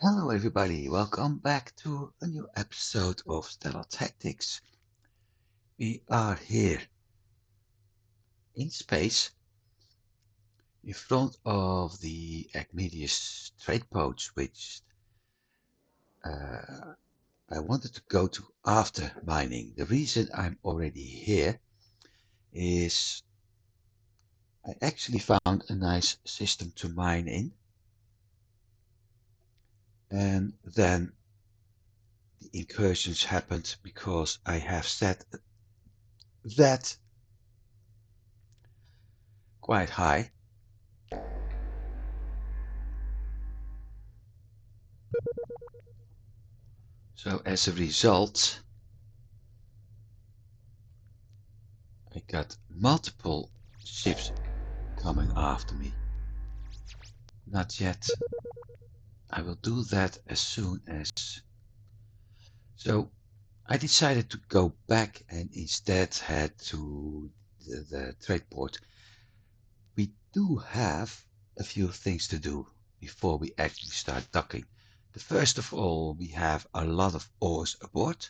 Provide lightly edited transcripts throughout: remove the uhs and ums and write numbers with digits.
Hello everybody, welcome back to a new episode of Stellar Tactics. We are here in space in front of the Agmedius trade post, which uh, I wanted to go to after mining. The reason I'm already here is I actually found a nice system to mine in, and then the incursions happened because I have set that quite high. So as a result, I got multiple ships coming after me. Not yet. I will do that as soon as. So I decided to go back and instead head to the trade port. We do have a few things to do before we actually start docking. The first of all, we have a lot of ores aboard.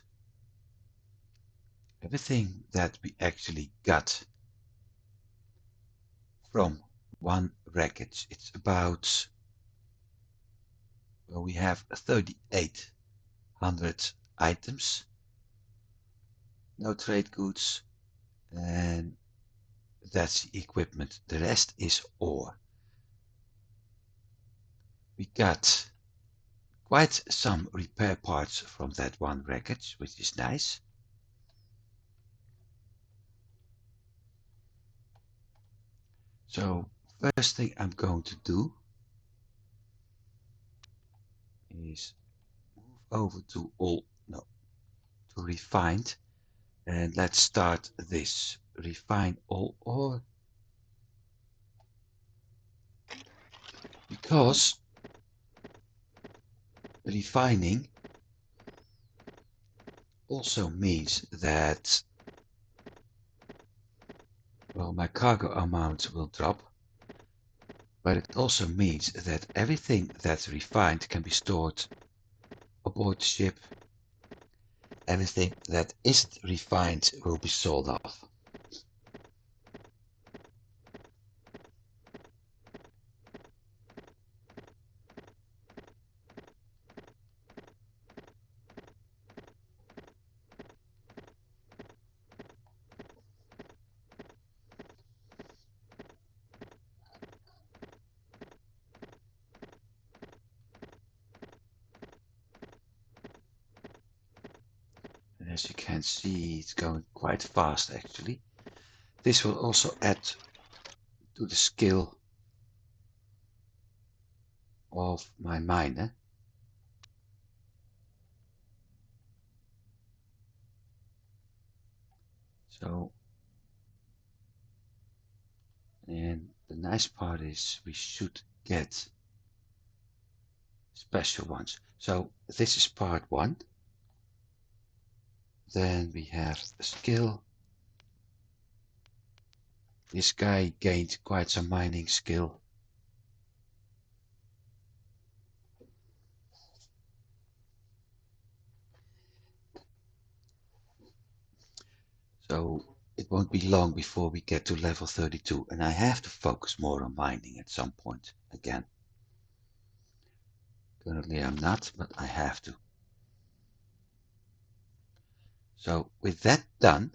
Everything that we actually got from one wreckage. It's about, well, we have 3,800 items, no trade goods, and that's the equipment. The rest is ore. We got quite some repair parts from that one wreckage, which is nice. So first thing I'm going to do is move over to to refined, and let's start this. Refine all ore, because refining also means that, well, my cargo amount will drop, but it also means that everything that's refined can be stored aboard the ship. Everything that isn't refined will be sold off. And as you can see, it's going quite fast actually. This will also add to the skill of my miner. So, and the nice part is we should get special ones. So this is part one. Then we have a skill. This guy gained quite some mining skill. So it won't be long before we get to level 32, and I have to focus more on mining at some point again. Currently I'm not, but I have to. So with that done,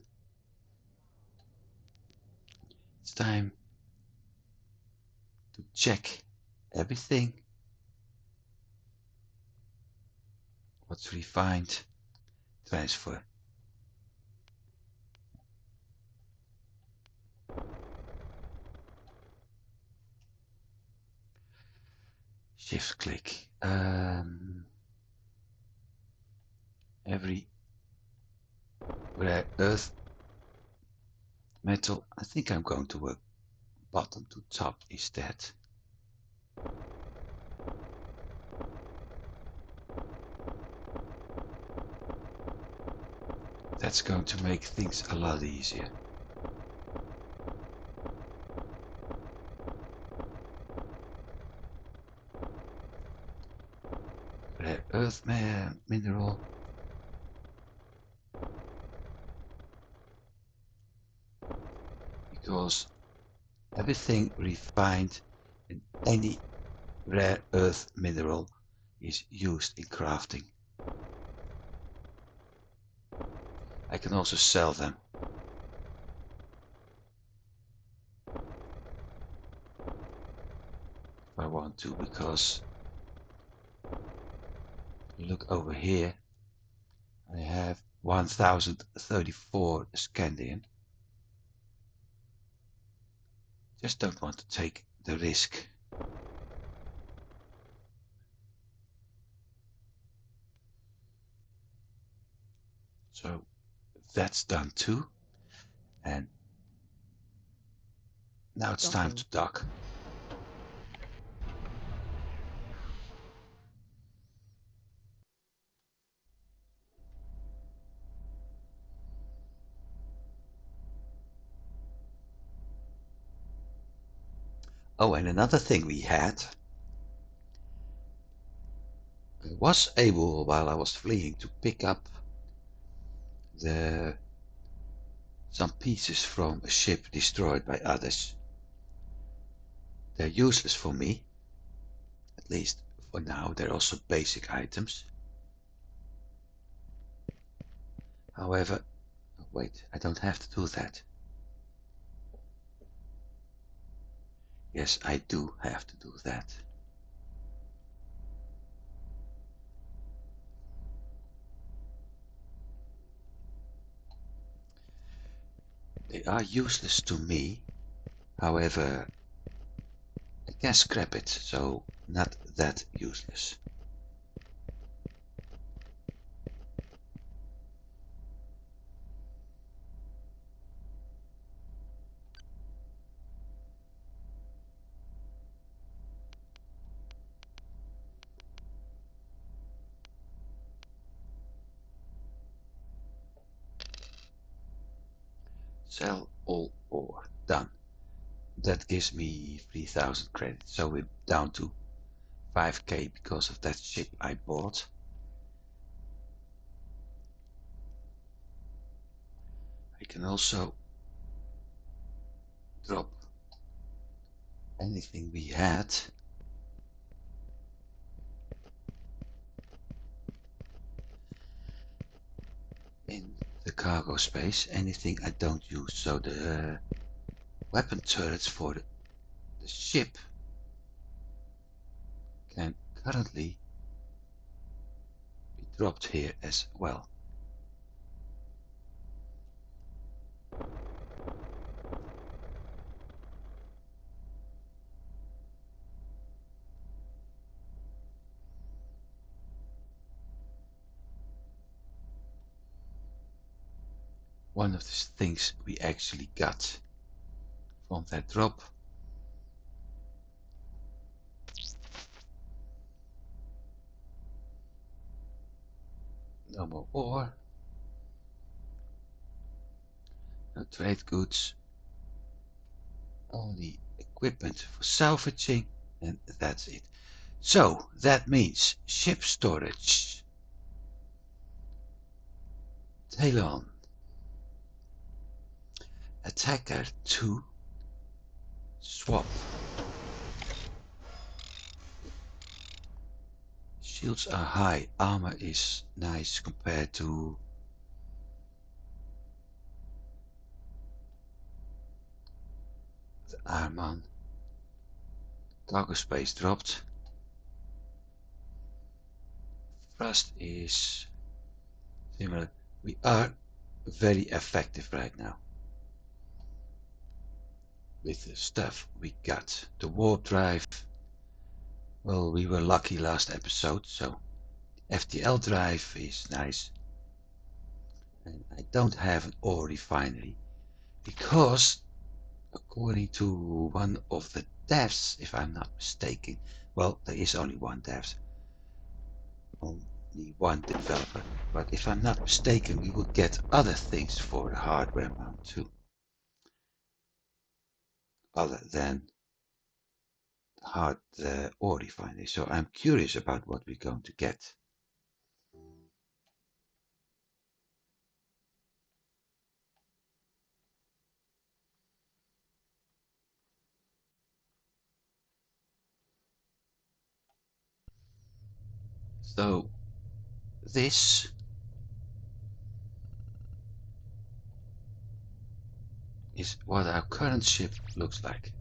it's time to check everything what's refined, transfer. Shift click. Every rare earth metal. I think I'm going to work bottom to top instead. That's going to make things a lot easier. earth mineral. Because everything refined in any rare earth mineral is used in crafting. I can also sell them. If I want to, because look over here, I have 1034 scandium. Just don't want to take the risk. So that's done too. And now it's time to dock. Oh, and another thing we had, I was able, while I was fleeing, to pick up some pieces from a ship destroyed by others. They're useless for me, at least for now. They're also basic items. However, oh wait, I don't have to do that. Yes, I do have to do that. They are useless to me. However, I can scrap it, so not that useless. Sell all ore. Done. That gives me 3000 credits, so we're down to 5k because of that ship I bought. I can also drop anything we had. In the cargo space, anything I don't use. So the weapon turrets for the ship can currently be dropped here as well. One of the things we actually got from that drop no more ore, no trade goods, only equipment for salvaging, and that's it. So that means ship storage, Talon, attacker 2, swap. Shields are high, armor is nice compared to the Arman. Cargo space dropped. Thrust is similar. We are very effective right now with the stuff we got. The warp drive, well, we were lucky last episode, so FTL drive is nice. And I don't have an ore refinery because, according to one of the devs, if I'm not mistaken, well, there is only one dev, only one developer, but if I'm not mistaken, we will get other things for the hardware mount too, other than the ore refinery. So I'm curious about what we're going to get. So this is what our current ship looks like.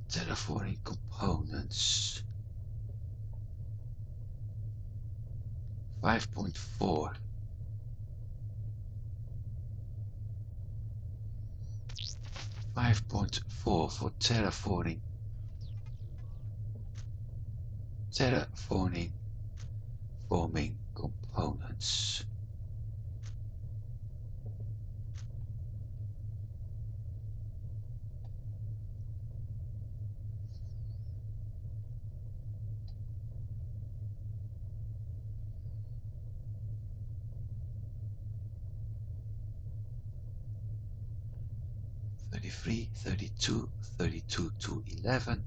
Terraforming components 5.4. 5.4 for terraforming forming components. 33, 32, 32 to 11.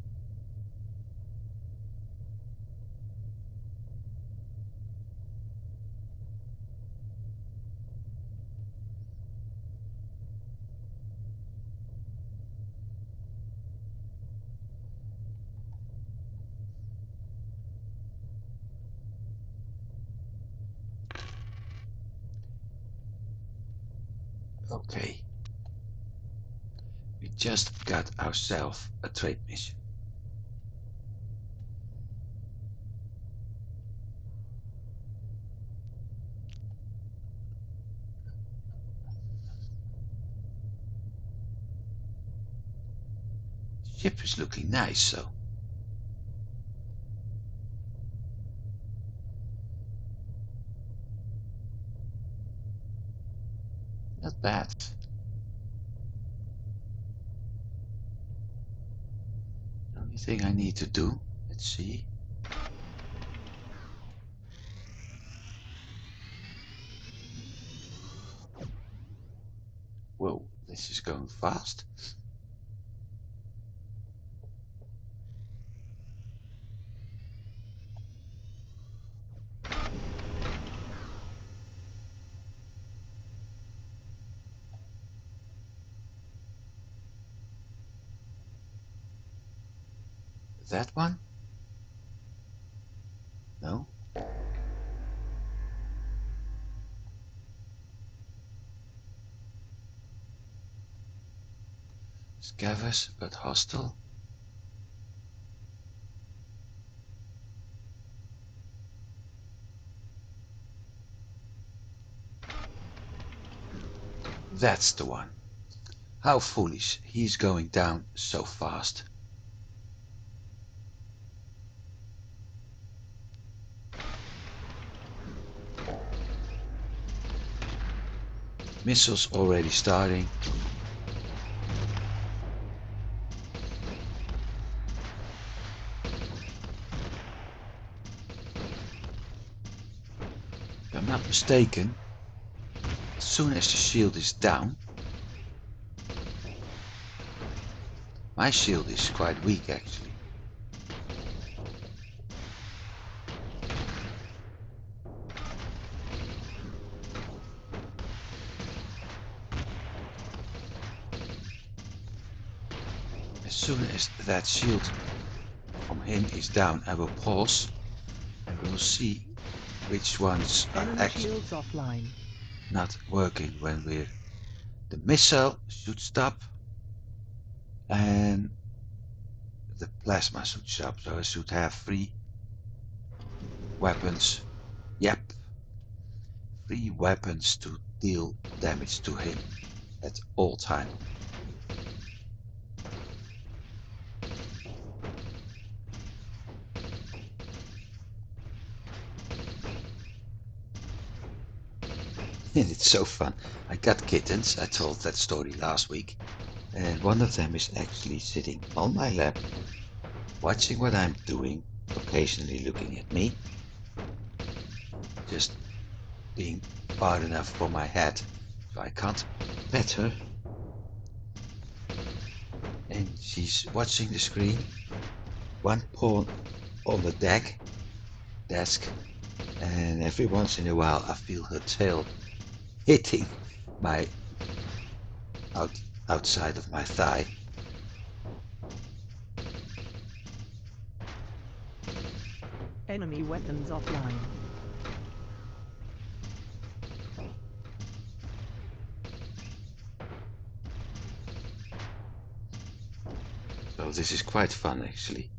Okay, we just got ourselves a trade mission. Ship is looking nice, so not bad. The only thing I need to do, let's see. Whoa, this is going fast. That one? No? Scavers, but hostile. That's the one. How foolish, he's going down so fast. Missiles already starting. If I'm not mistaken, as soon as the shield is down, my shield is quite weak actually. As soon as that shield from him is down, I will pause and we'll see which ones are actually not working when we're... The missile should stop and the plasma should stop, so I should have 3 weapons. Yep, 3 weapons to deal damage to him at all time. And it's so fun. I got kittens, I told that story last week, and one of them is actually sitting on my lap, watching what I'm doing, occasionally looking at me, just being far enough for my head so I can't pet her. And she's watching the screen, one paw on the desk, and every once in a while I feel her tail hitting my outside of my thigh. Enemy weapons offline. So this is quite fun actually.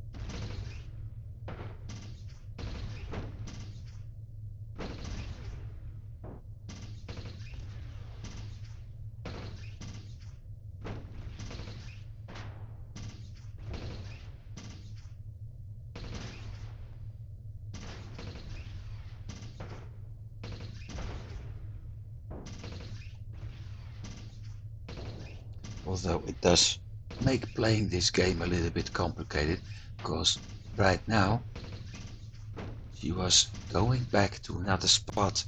Although it does make playing this game a little bit complicated, because right now she was going back to another spot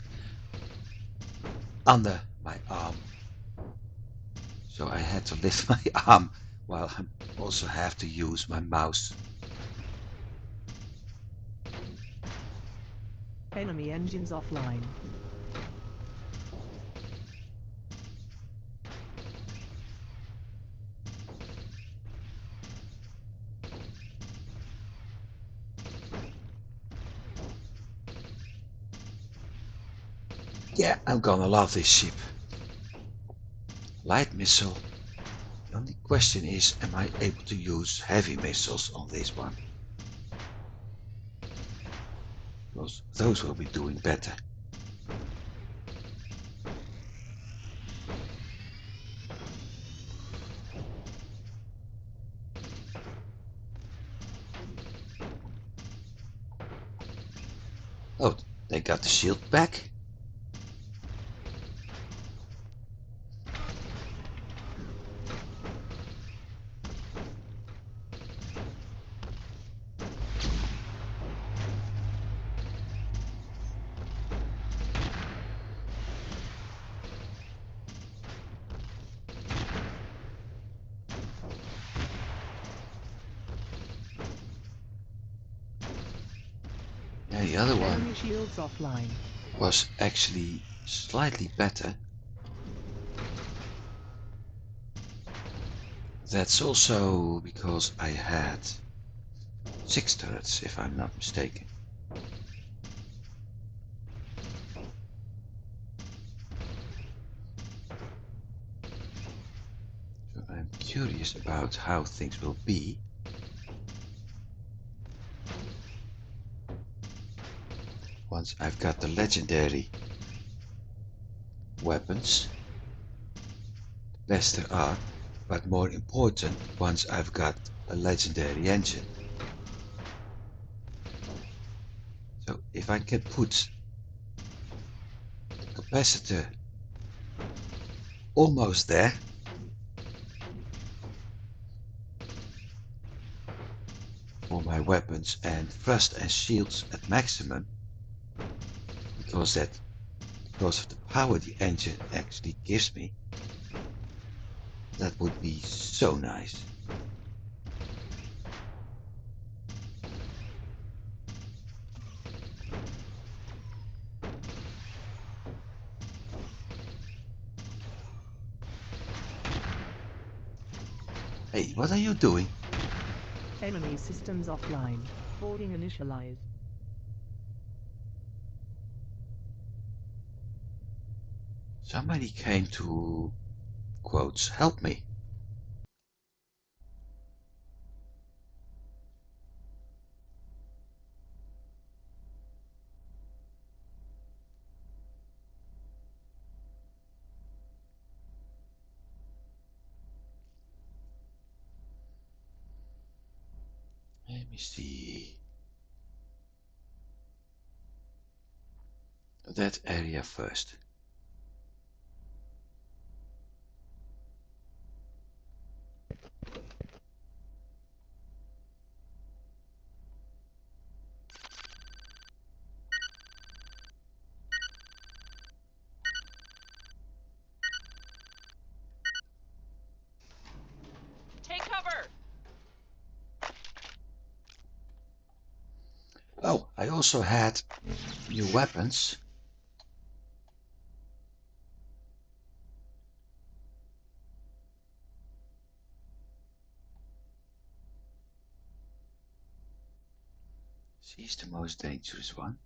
under my arm. So I had to lift my arm while I also have to use my mouse. Enemy engines offline. Yeah, I'm gonna love this ship. Light missile. The only question is, am I able to use heavy missiles on this one? Because those will be doing better. Oh, they got the shield back. Yeah, the other one Enemy shields offline. was actually slightly better. That's also because I had 6 turrets, if I'm not mistaken. So I'm curious about how things will be once I've got the legendary weapons. The best there are, but more important, once I've got a legendary engine. So if I can put the capacitor almost there, for my weapons and thrust and shields at maximum, because of the power the engine actually gives me, that would be so nice. Hey, what are you doing? Enemy systems offline. Boarding initialized. Somebody came to, quotes, help me. Let me see. That area first. Take cover! Oh, I also had new weapons. She's the most dangerous one.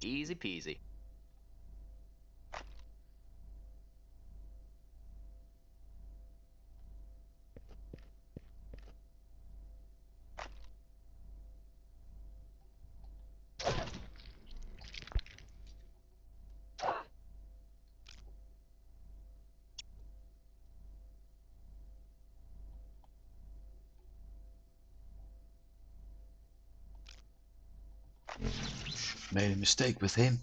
Easy peasy. Made a mistake with him.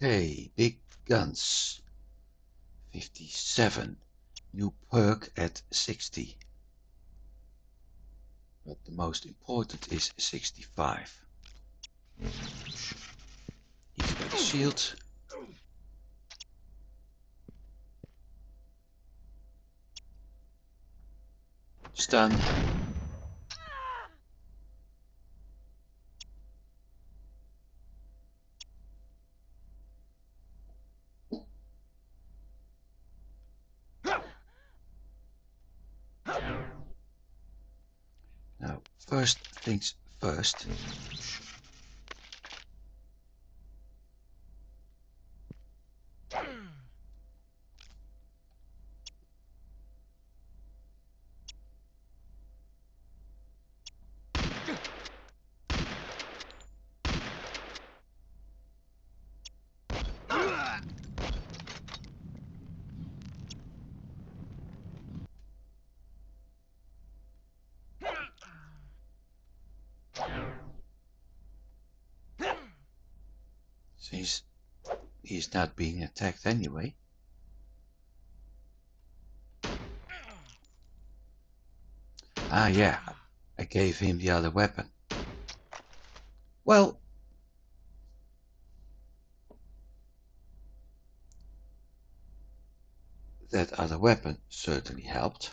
Okay, big guns. 57. New perk at 60. But the most important is 65. He's got a shield. Stun. Now, first things first. Since he's not being attacked anyway. Ah yeah, I gave him the other weapon. Well, that other weapon certainly helped.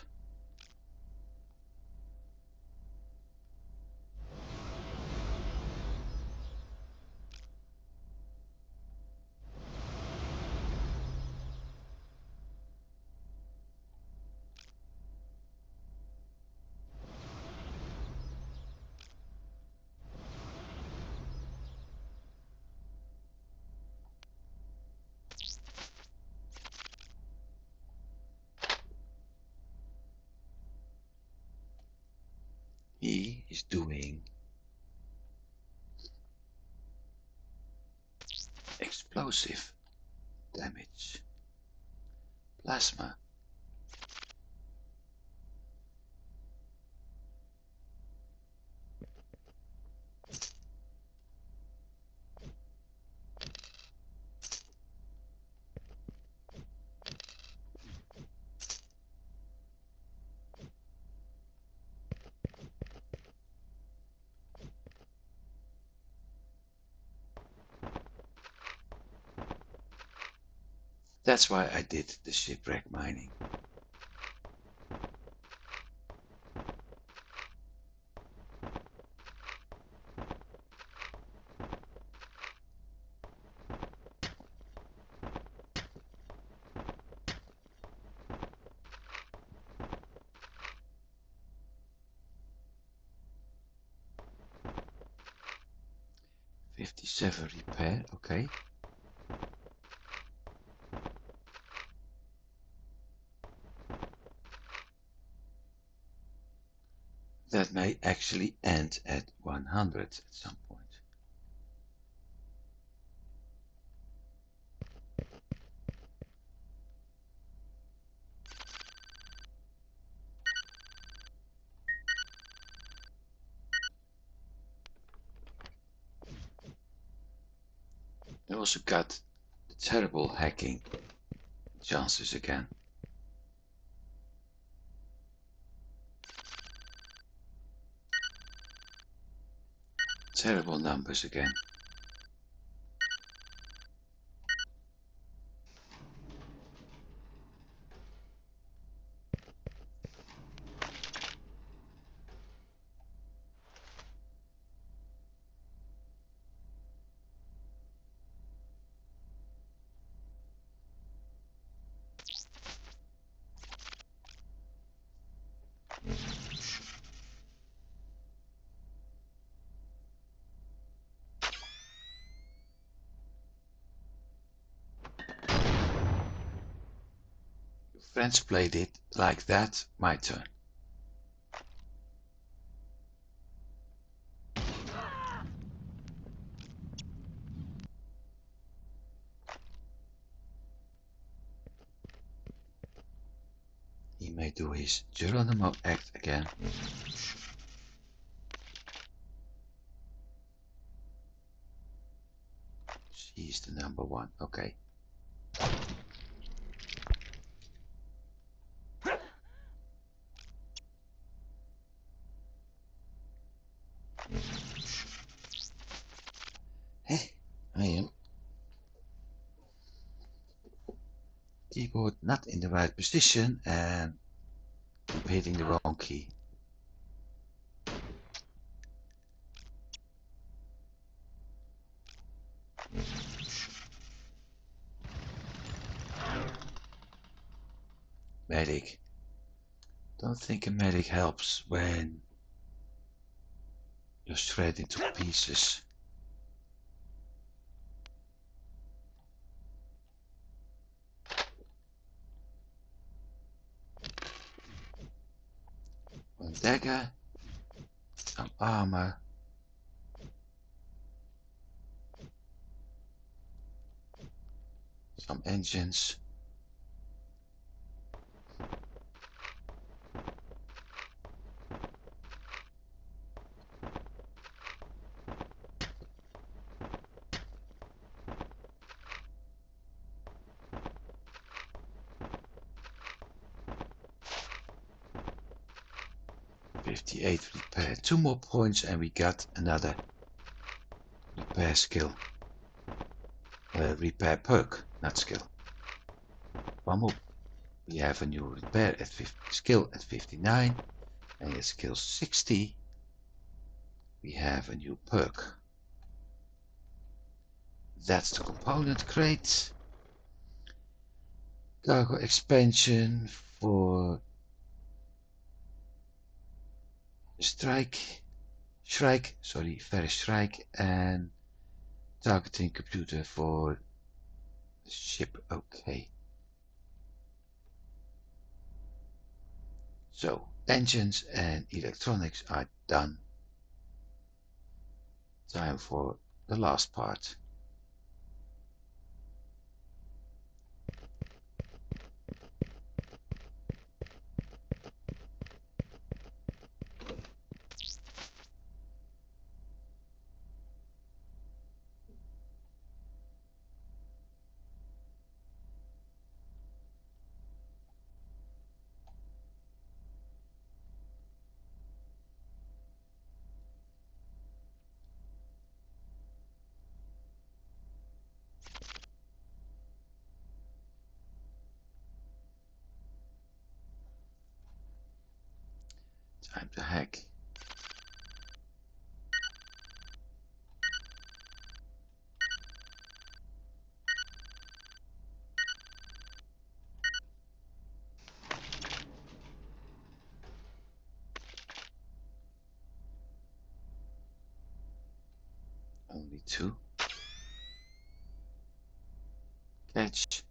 He is doing explosive damage. Plasma. That's why I did the shipwreck mining. "57 repair, okay. That may actually end at 100 at some point. also got the terrible hacking chances again. Terrible numbers again. Friends played it like that. My turn. He may do his Geronimo act again. She's the number one. Okay. Hey, I am. Keyboard not in the right position and keep hitting the wrong key. Medic. Don't think a medic helps when you're shredded into pieces. One dagger, some armor, some engines. '58 repair. 2 more points and we got another repair skill. Repair perk, not skill. One more. We have a new repair at skill at 59 and at skill 60 we have a new perk. That's the component crate. Cargo expansion for Shrike, Ferris Shrike, and targeting computer for the ship. Okay. So engines and electronics are done. Time for the last part. Time to hack. Only 2. Catch.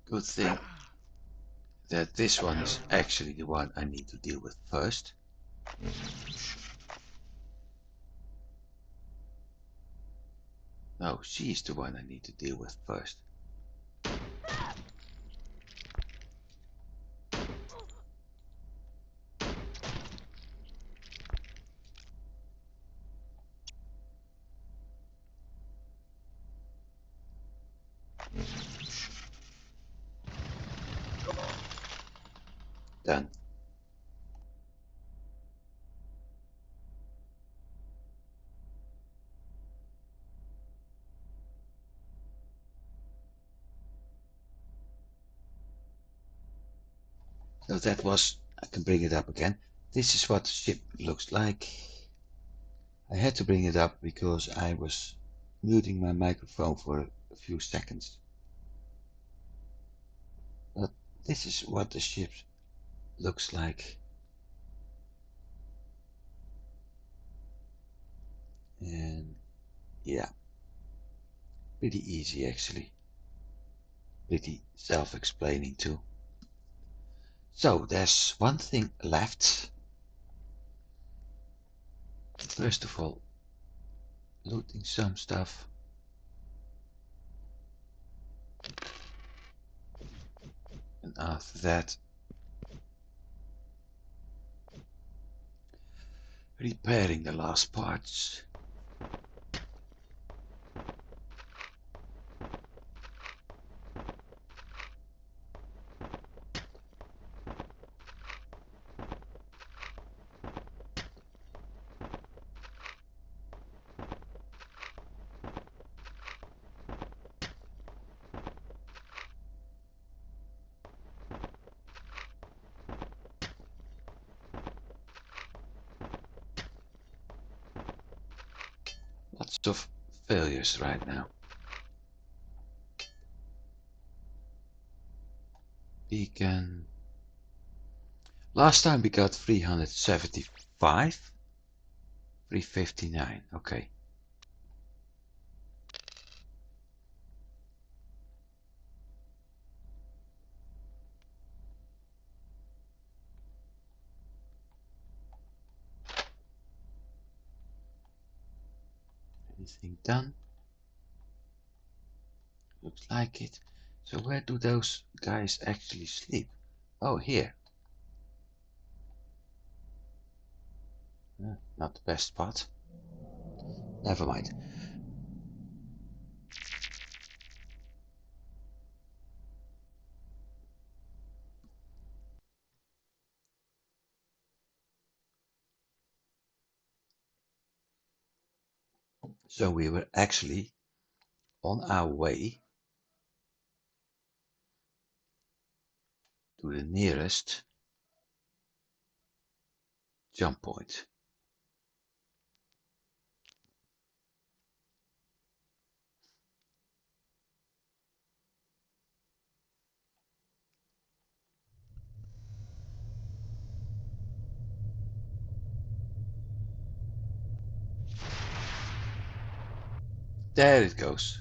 Good thing that this one is actually the one I need to deal with first. No, she's the one I need to deal with first. Done. So that was, I can bring it up again. This is what the ship looks like. I had to bring it up because I was muting my microphone for a few seconds. But this is what the ship looks like. And yeah, pretty easy actually. Pretty self-explaining too. So there's one thing left. First of all, looting some stuff. And after that, repairing the last parts. Lots of failures right now. Beacon. Last time we got 375. 359, okay. Anything done? Looks like it. So where do those guys actually sleep? Oh, here. Not the best spot. Never mind. So we were actually on our way to the nearest jump point. There it goes.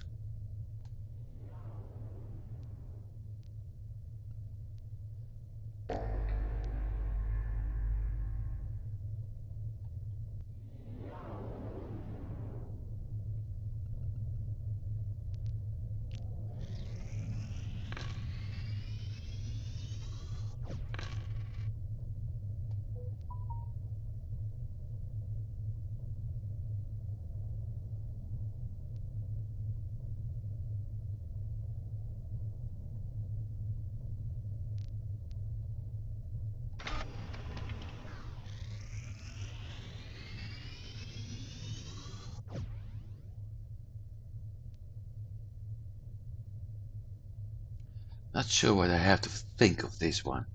Not sure what I have to think of this one.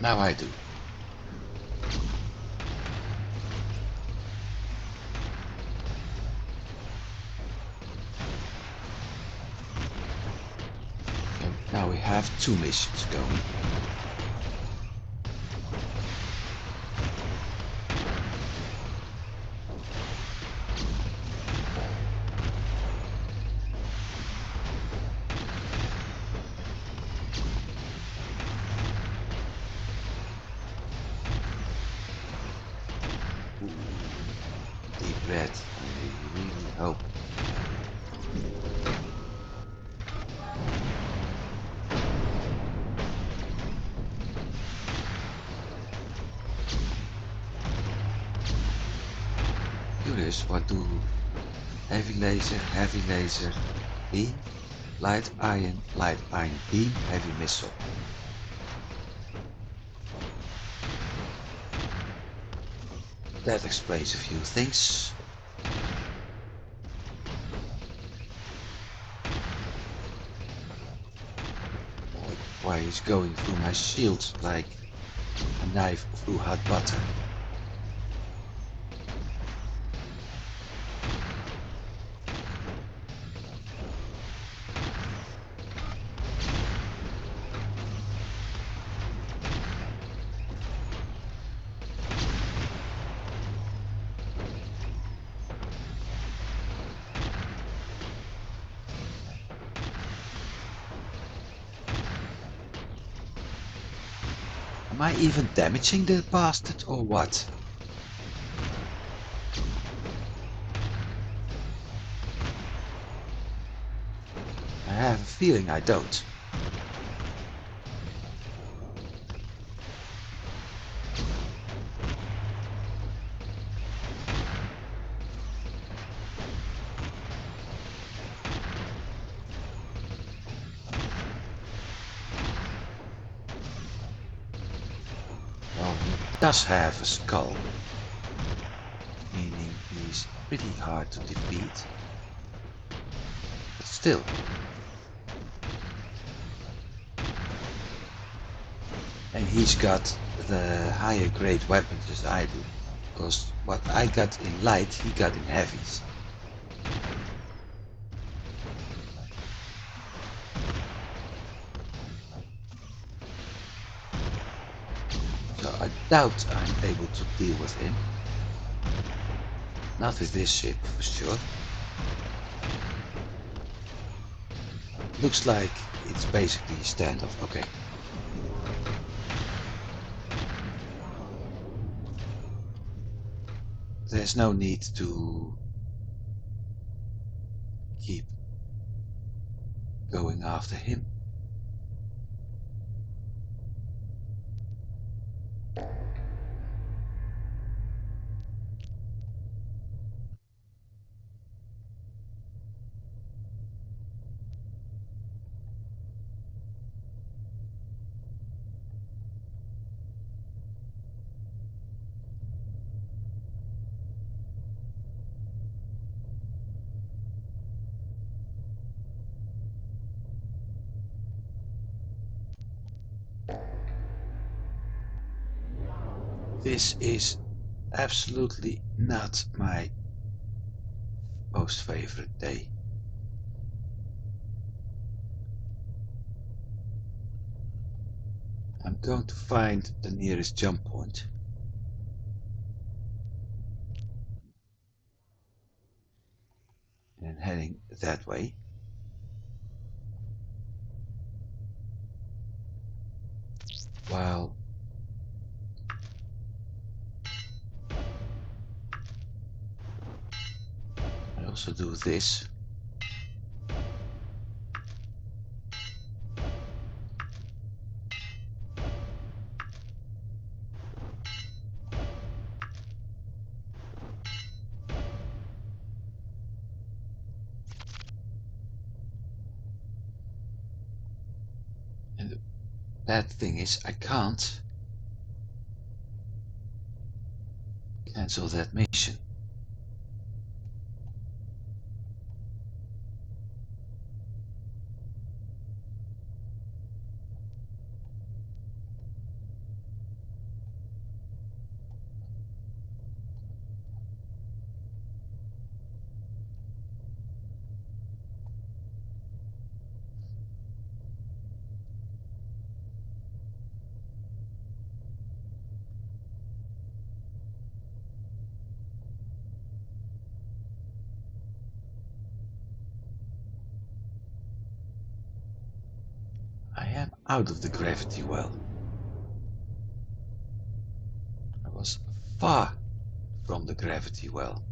Now I do. And now we have two missions going. lasers. What do heavy laser, beam, light iron, beam, heavy missile. That explains a few things. Why he's going through my shield like a knife through hot butter. Am I even damaging the bastard or what? I have a feeling I don't. Well, he does have a skull, meaning he's pretty hard to defeat. But still. And he's got the higher grade weapons as I do. Because what I got in light, he got in heavies. So I doubt I'm able to deal with him. Not with this ship, for sure. Looks like it's basically a standoff. Okay. There's no need to keep going after him. This is absolutely not my most favorite day. I'm going to find the nearest jump point. And heading that way. While I also do this. And the bad thing is I can't cancel that mission. I am out of the gravity well. I was far from the gravity well.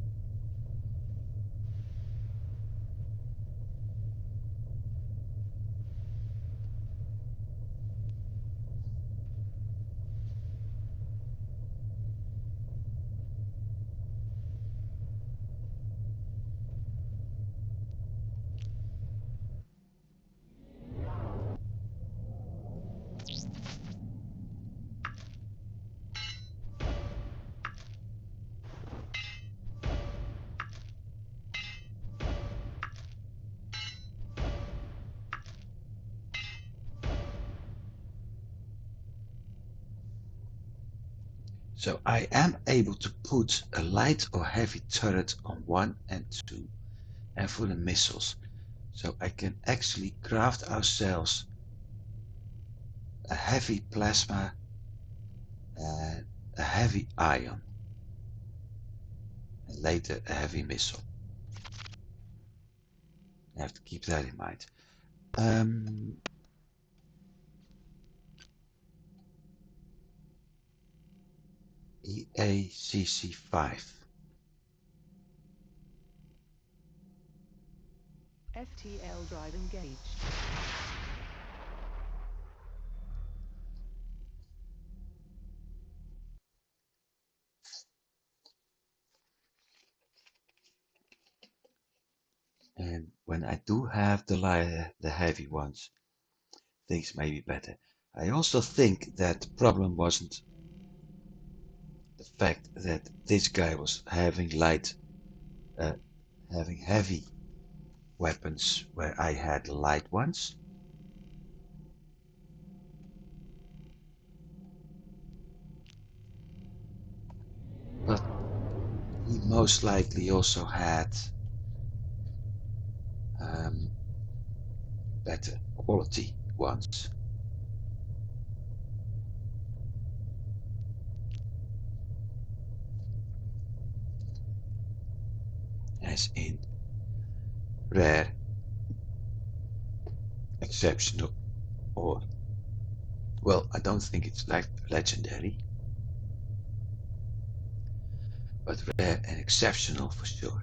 So I am able to put a light or heavy turret on 1 and 2 and for the missiles. So I can actually craft ourselves a heavy plasma and a heavy ion and later a heavy missile. I have to keep that in mind. EACC5. FTL drive engaged. And when I do have the heavy ones, things may be better. I also think that the problem wasn't the fact that this guy was having having heavy weapons where I had light ones. But he most likely also had better quality ones. As in rare, exceptional, or, well, I don't think it's like legendary, but rare and exceptional for sure.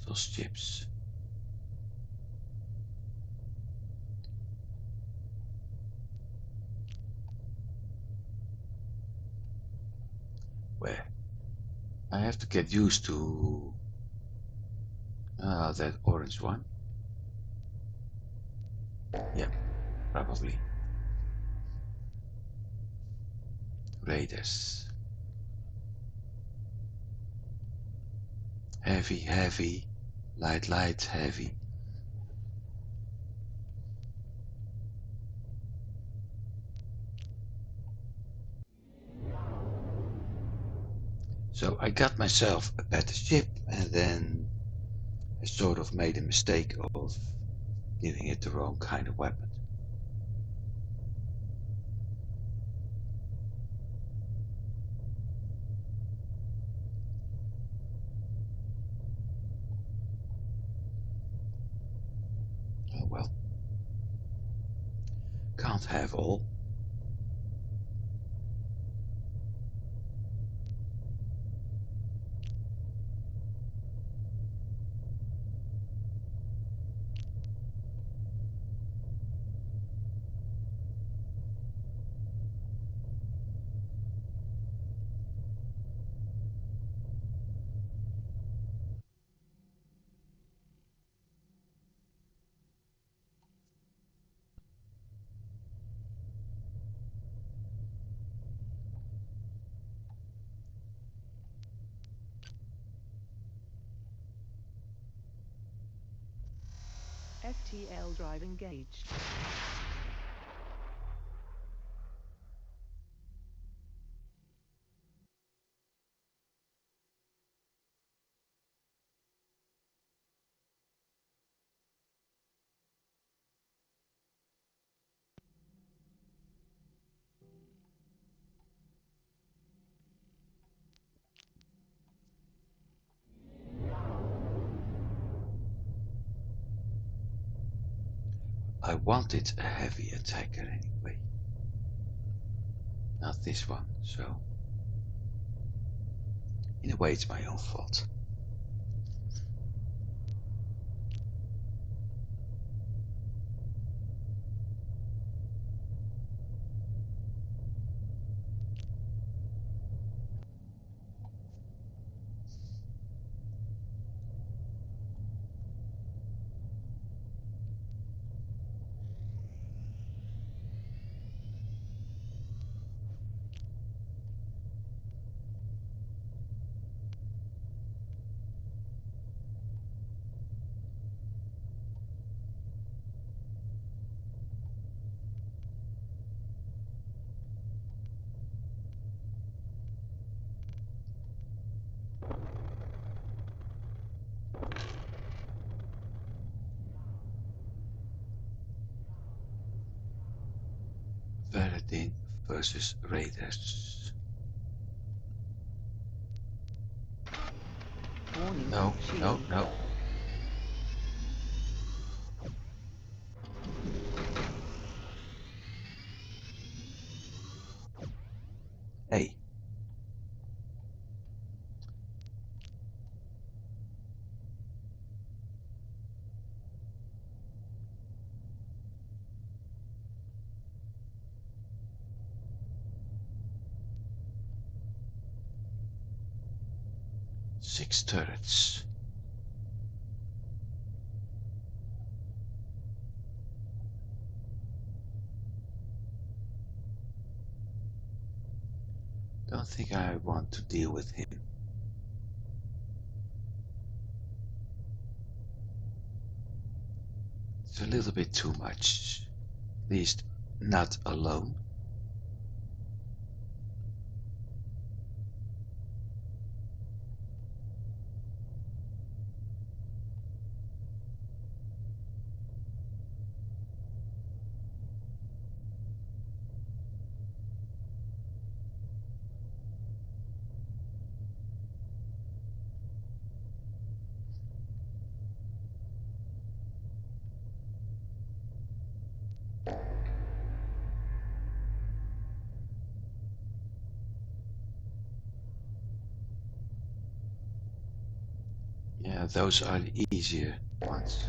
Those chips. Where I have to get used to that orange one. Yeah, probably. Raiders. Heavy, heavy, light, light, heavy. So I got myself a better ship and then I sort of made a mistake of giving it the wrong kind of weapon. Oh well. Can't have all. FTL drive engaged. I wanted a heavy attacker anyway. Not this one, so in a way it's my own fault. Veradin versus Raiders. Warning. No, no, Shield. no. Hey. Six turrets. Don't think I want to deal with him. It's a little bit too much. At least not alone. Yeah, those are the easier ones.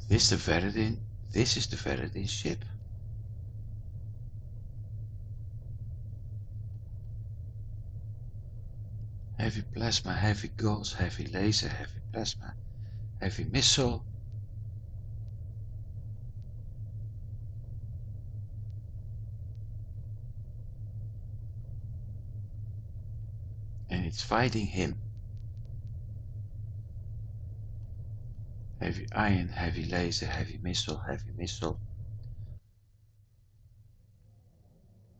This the Veradin? This is the Veradin ship. Heavy plasma, heavy guns, heavy laser, heavy plasma, heavy missile. And it's fighting him. Heavy iron, heavy laser, heavy missile,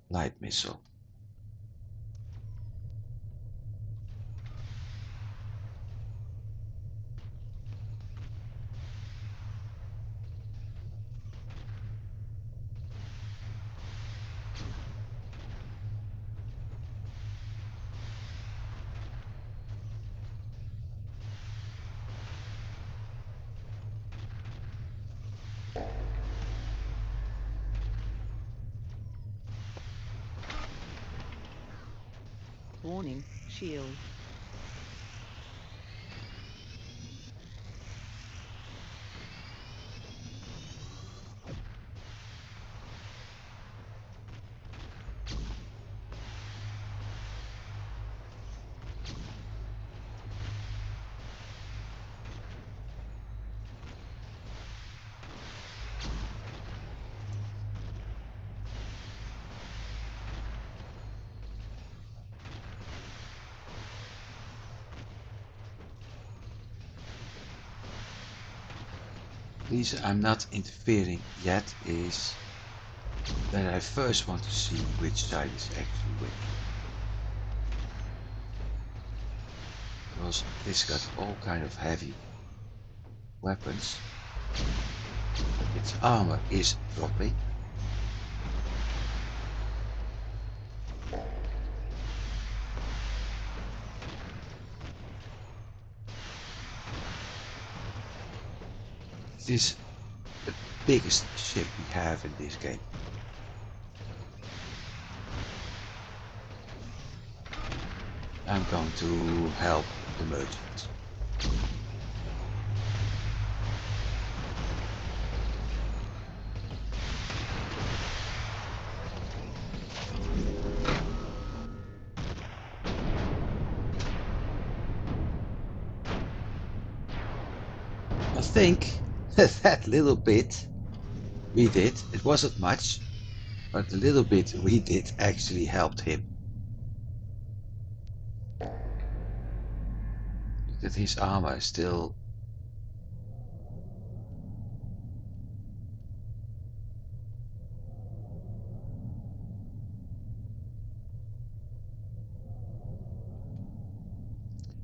light missile. Warning. Shield. Reason I'm not interfering yet is that I first want to see which side is actually winning. Because this got all kind of heavy weapons. Its armor is dropping. It is the biggest ship we have in this game. I'm going to help the merchants. I think that little bit we did, it wasn't much, but the little bit we did actually helped him. Look at his armor still.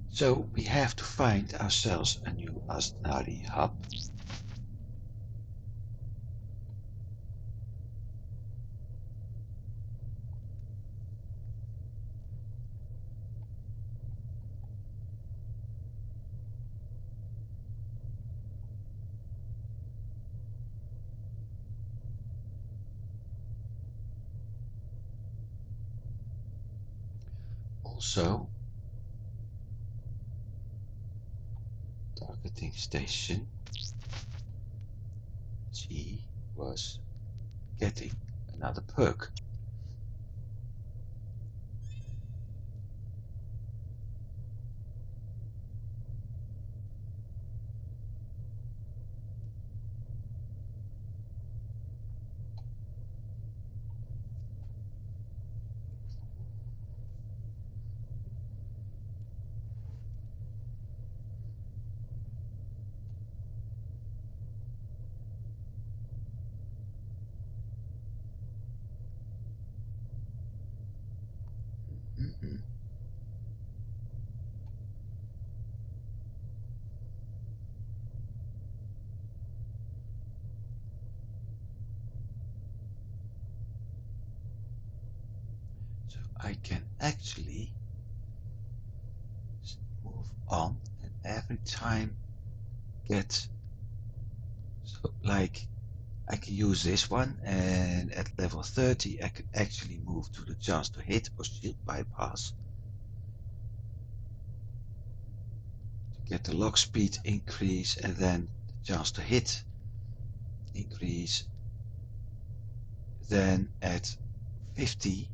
So we have to find ourselves a new Aznari hub. Also, targeting station G was getting another perk. Mm-mm. So I can actually move on and every time get, so like I can use this one, and at level 30 I can actually move to the chance to hit or shield bypass to get the lock speed increase, and then the chance to hit increase. Then at 50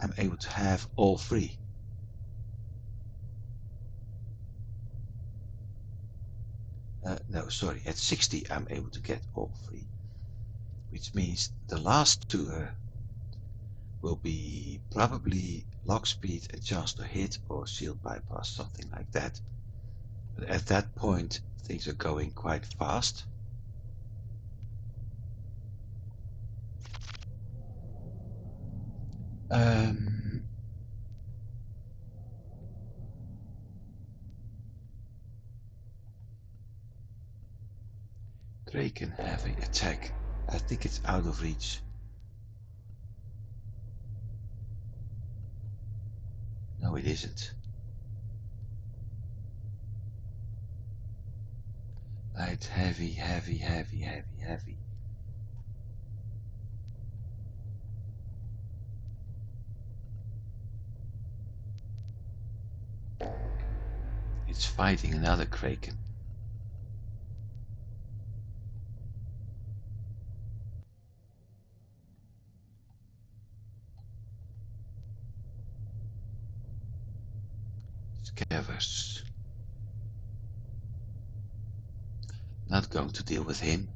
I'm able to have all three. No, sorry, at 60 I'm able to get all three, which means the last two will be probably lock speed and chance to hit or shield bypass, something like that. But at that point things are going quite fast. Kraken heavy attack. I think it's out of reach. No, it isn't. Light, heavy, heavy, heavy, heavy, heavy. It's fighting another Kraken. Scavers. Not going to deal with him.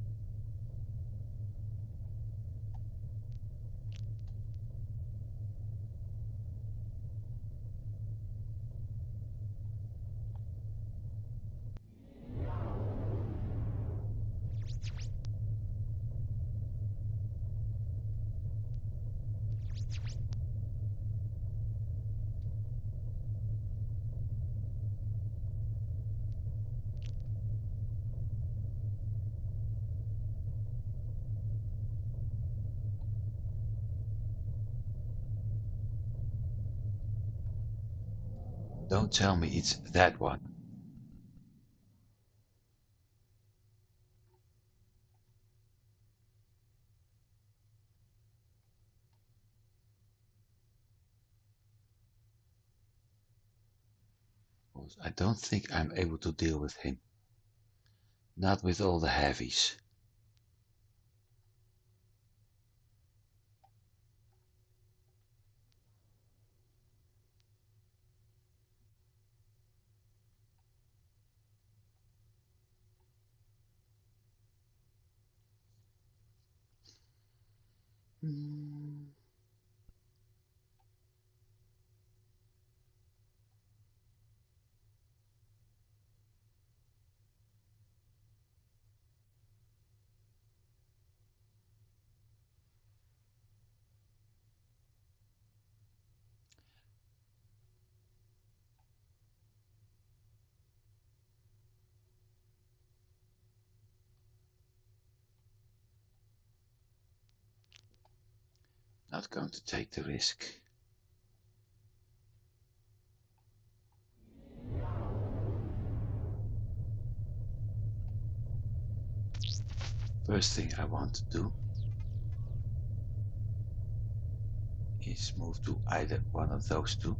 Don't tell me it's that one. I don't think I'm able to deal with him. Not with all the heavies. Not going to take the risk. First thing I want to do is move to either one of those two.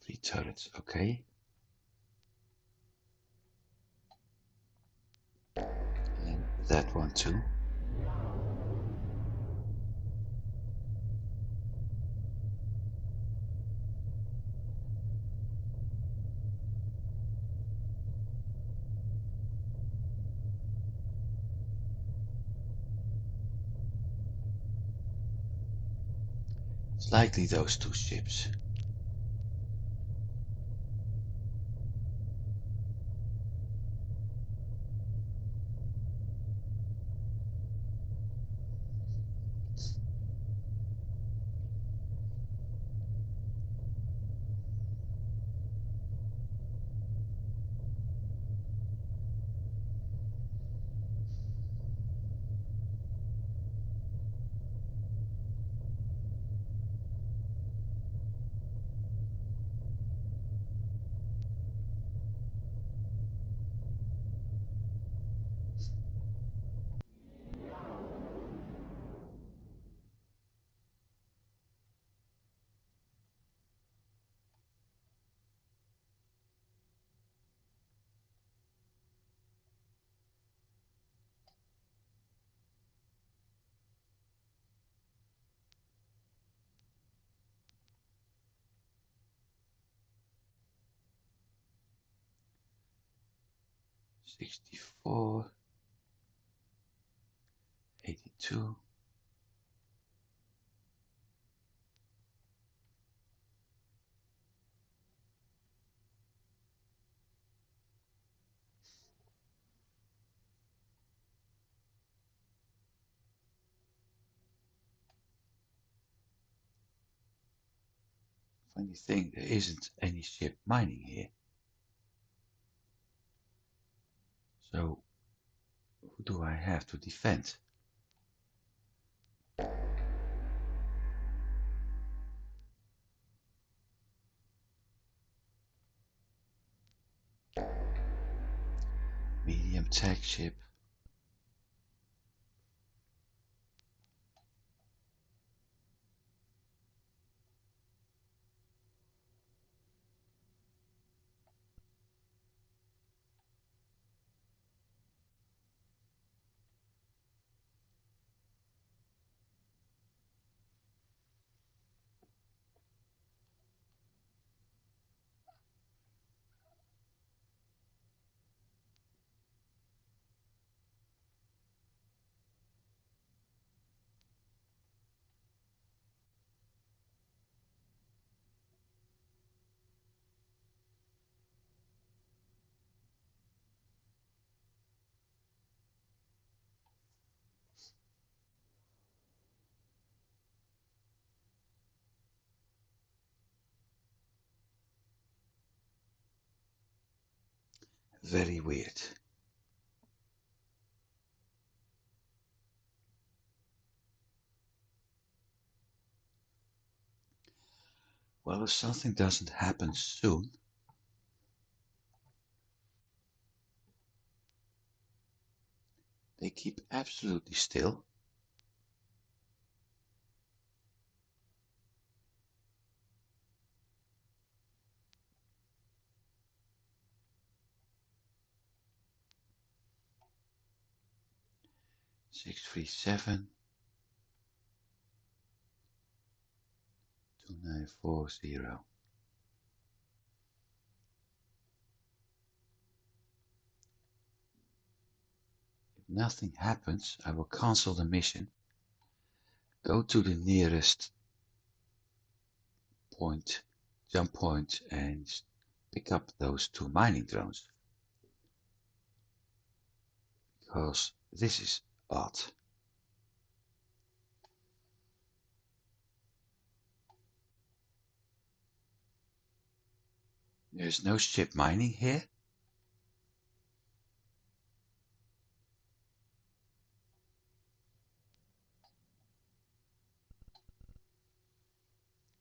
Three turrets, okay. And that one too. It's likely those two ships. 64, 82. Funny thing, there isn't any ship mining here. So, who do I have to defend? Medium tech ship. Very weird. Well, if something doesn't happen soon, they keep absolutely still. Six three seven 2940. If nothing happens, I will cancel the mission. Go to the nearest point, jump point, and pick up those two mining drones. Because this is odd. There's no ship mining here.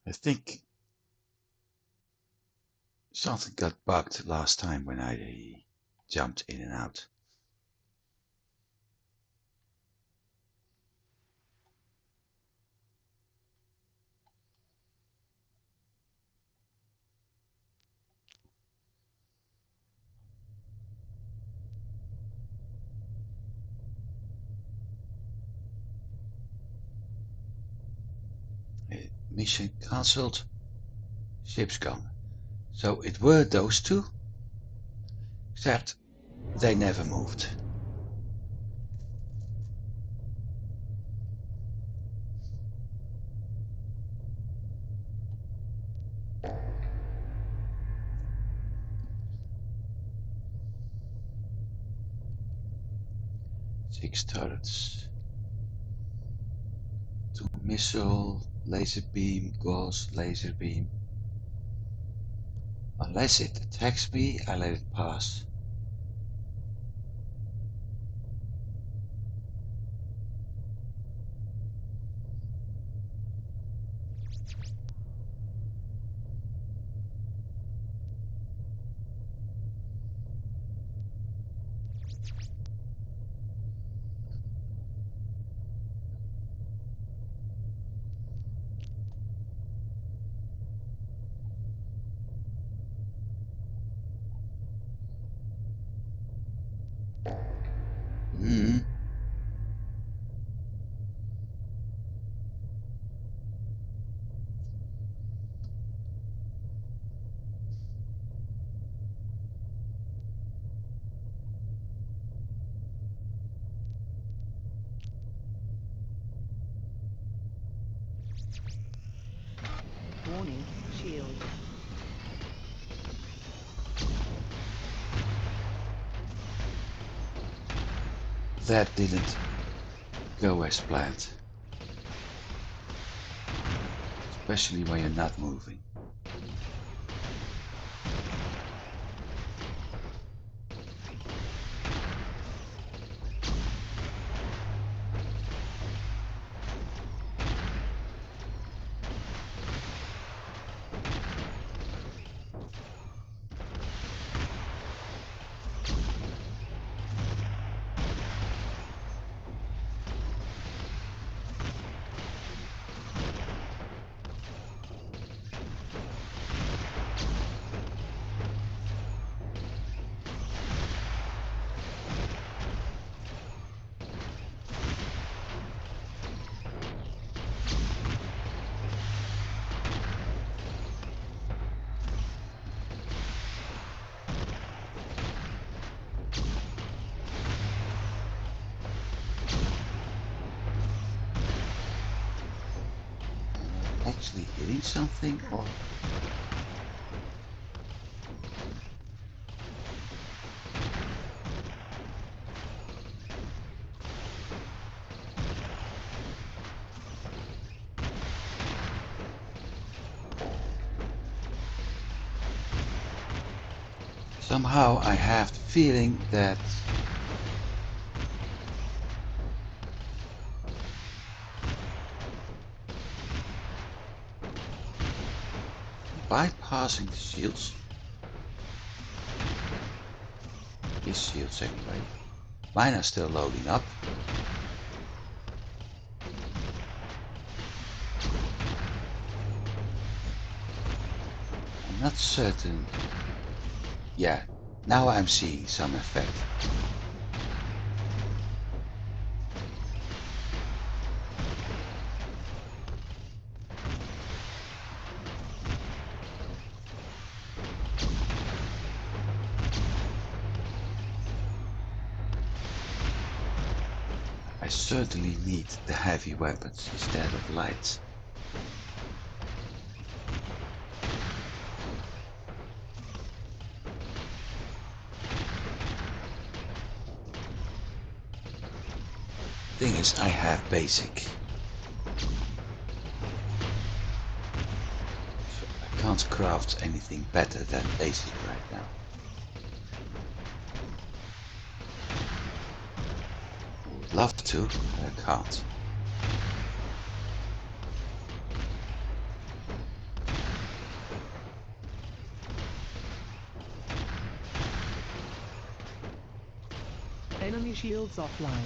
I think something got bugged last time when I jumped in and out. Mission cancelled. Ship's gone. So it were those two, except they never moved. Six turrets. Two missile, laser beam, gauss, laser beam. Unless it attacks me, I let it pass. Hmm. Warning, shield. That didn't go as planned. Especially when you're not moving. Actually hitting something, or somehow I have the feeling that bypassing the shields, his shields anyway, mine are still loading up. I'm not certain. Yeah, now I'm seeing some effect. I certainly need the heavy weapons instead of light. Thing is, I have basic. So I can't craft anything better than basic right now. I would love to, but I can't. Enemy shields offline.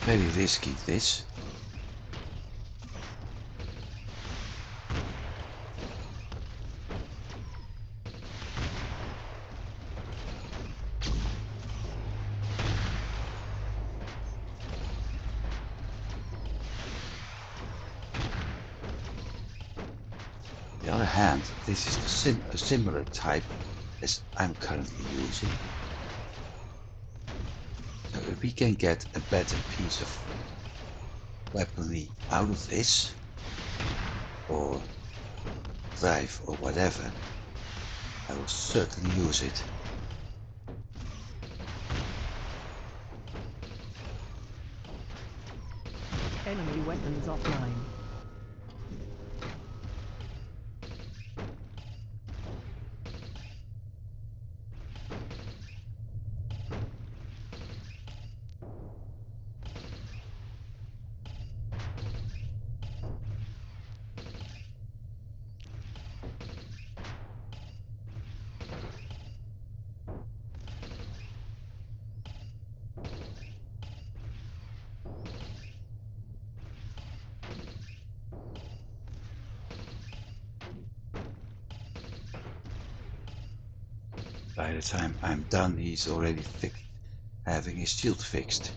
Very risky this. On the other hand, this is a similar type as I'm currently using. So if we can get a better piece of weaponry out of this, or drive or whatever, I will certainly use it. Enemy weapons offline. By the time I'm done, he's already having his shield fixed.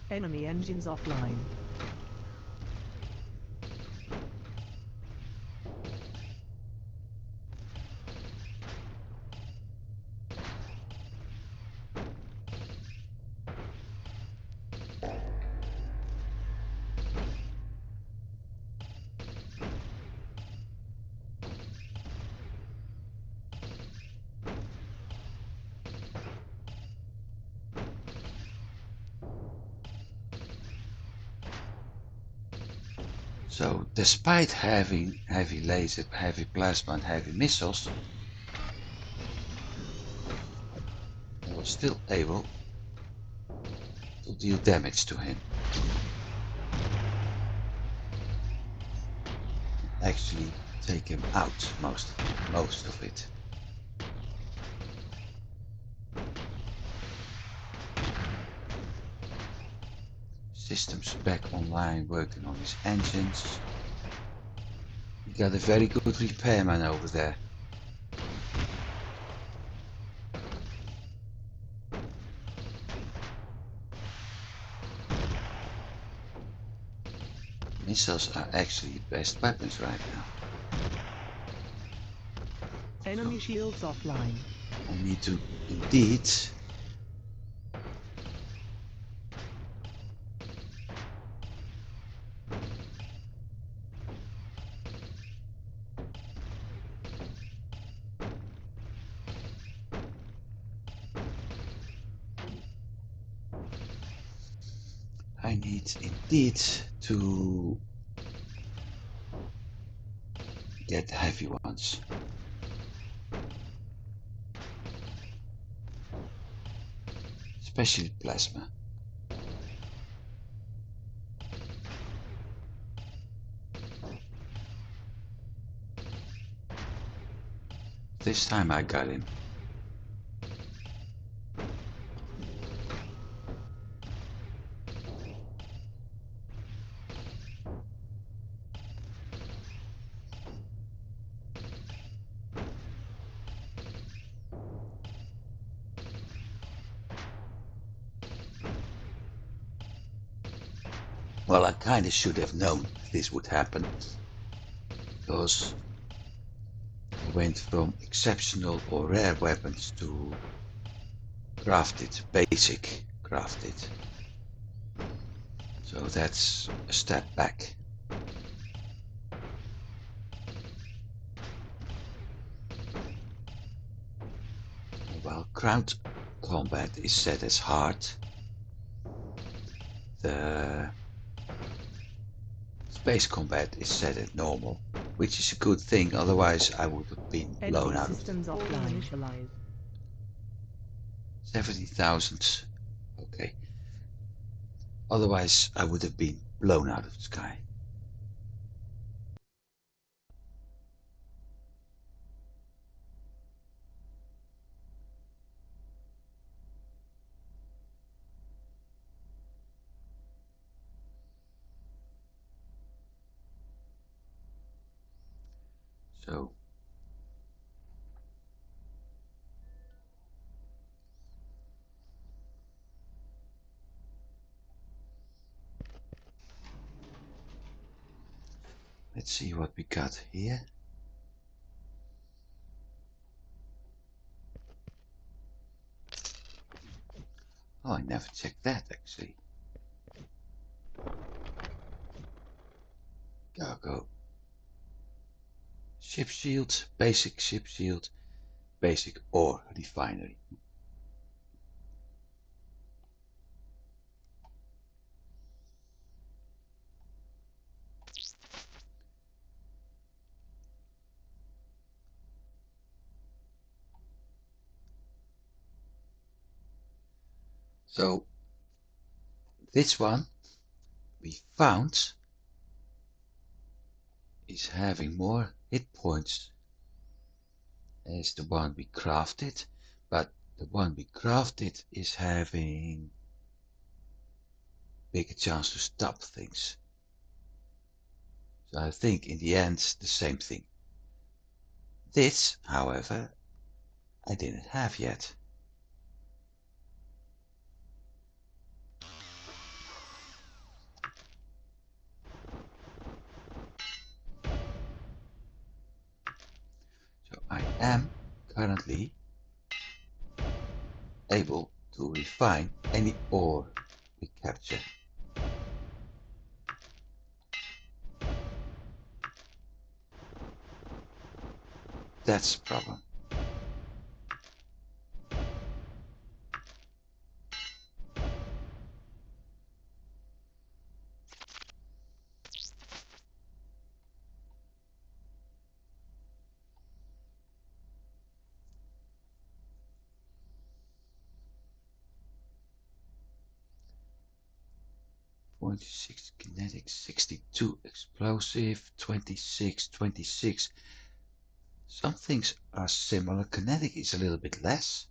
Enemy engines offline. So despite having heavy laser, heavy plasma and heavy missiles, I was still able to deal damage to him. Actually take him out most of it. Systems back online working on his engines. He got a very good repairman over there. Missiles are actually best weapons right now. Enemy shields offline. I need to indeed to get the heavy ones. Especially plasma. This time I got him. Well, I kinda should have known this would happen, because I went from exceptional or rare weapons to crafted, basic crafted. So that's a step back. While ground combat is set as hard, the space combat is set at normal, which is a good thing, otherwise I would have been blown Enemy out of systems offline. Initialized. 70,000. Okay. Otherwise I would have been blown out of the sky. So let's see what we got here. Oh, I never checked that actually. Go. Ship shield, basic ship shield, basic or refinery. So this one we found is having more hit points as the one we crafted, but the one we crafted is having bigger chance to stop things. So I think in the end the same thing. This, however, I didn't have yet. am currently able to refine any ore we capture. That's the problem. .6 kinetic, 62 explosive, 26, 26. Some things are similar. Kinetic is a little bit less.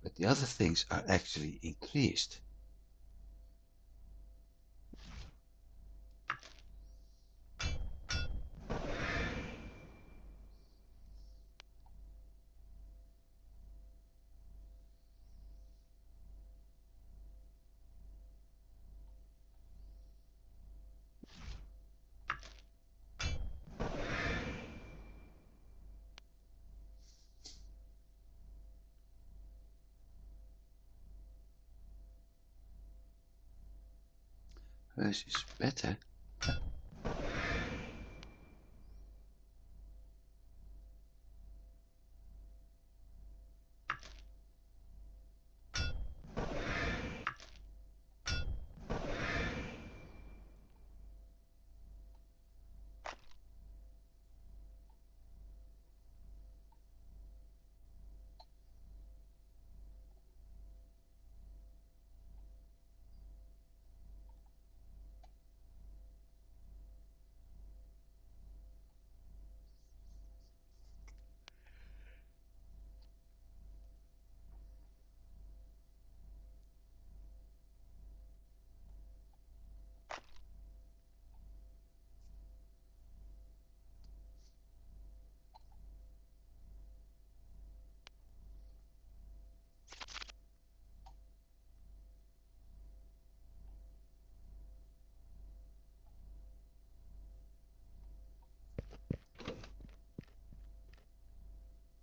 But the other things are actually increased. Hers is better.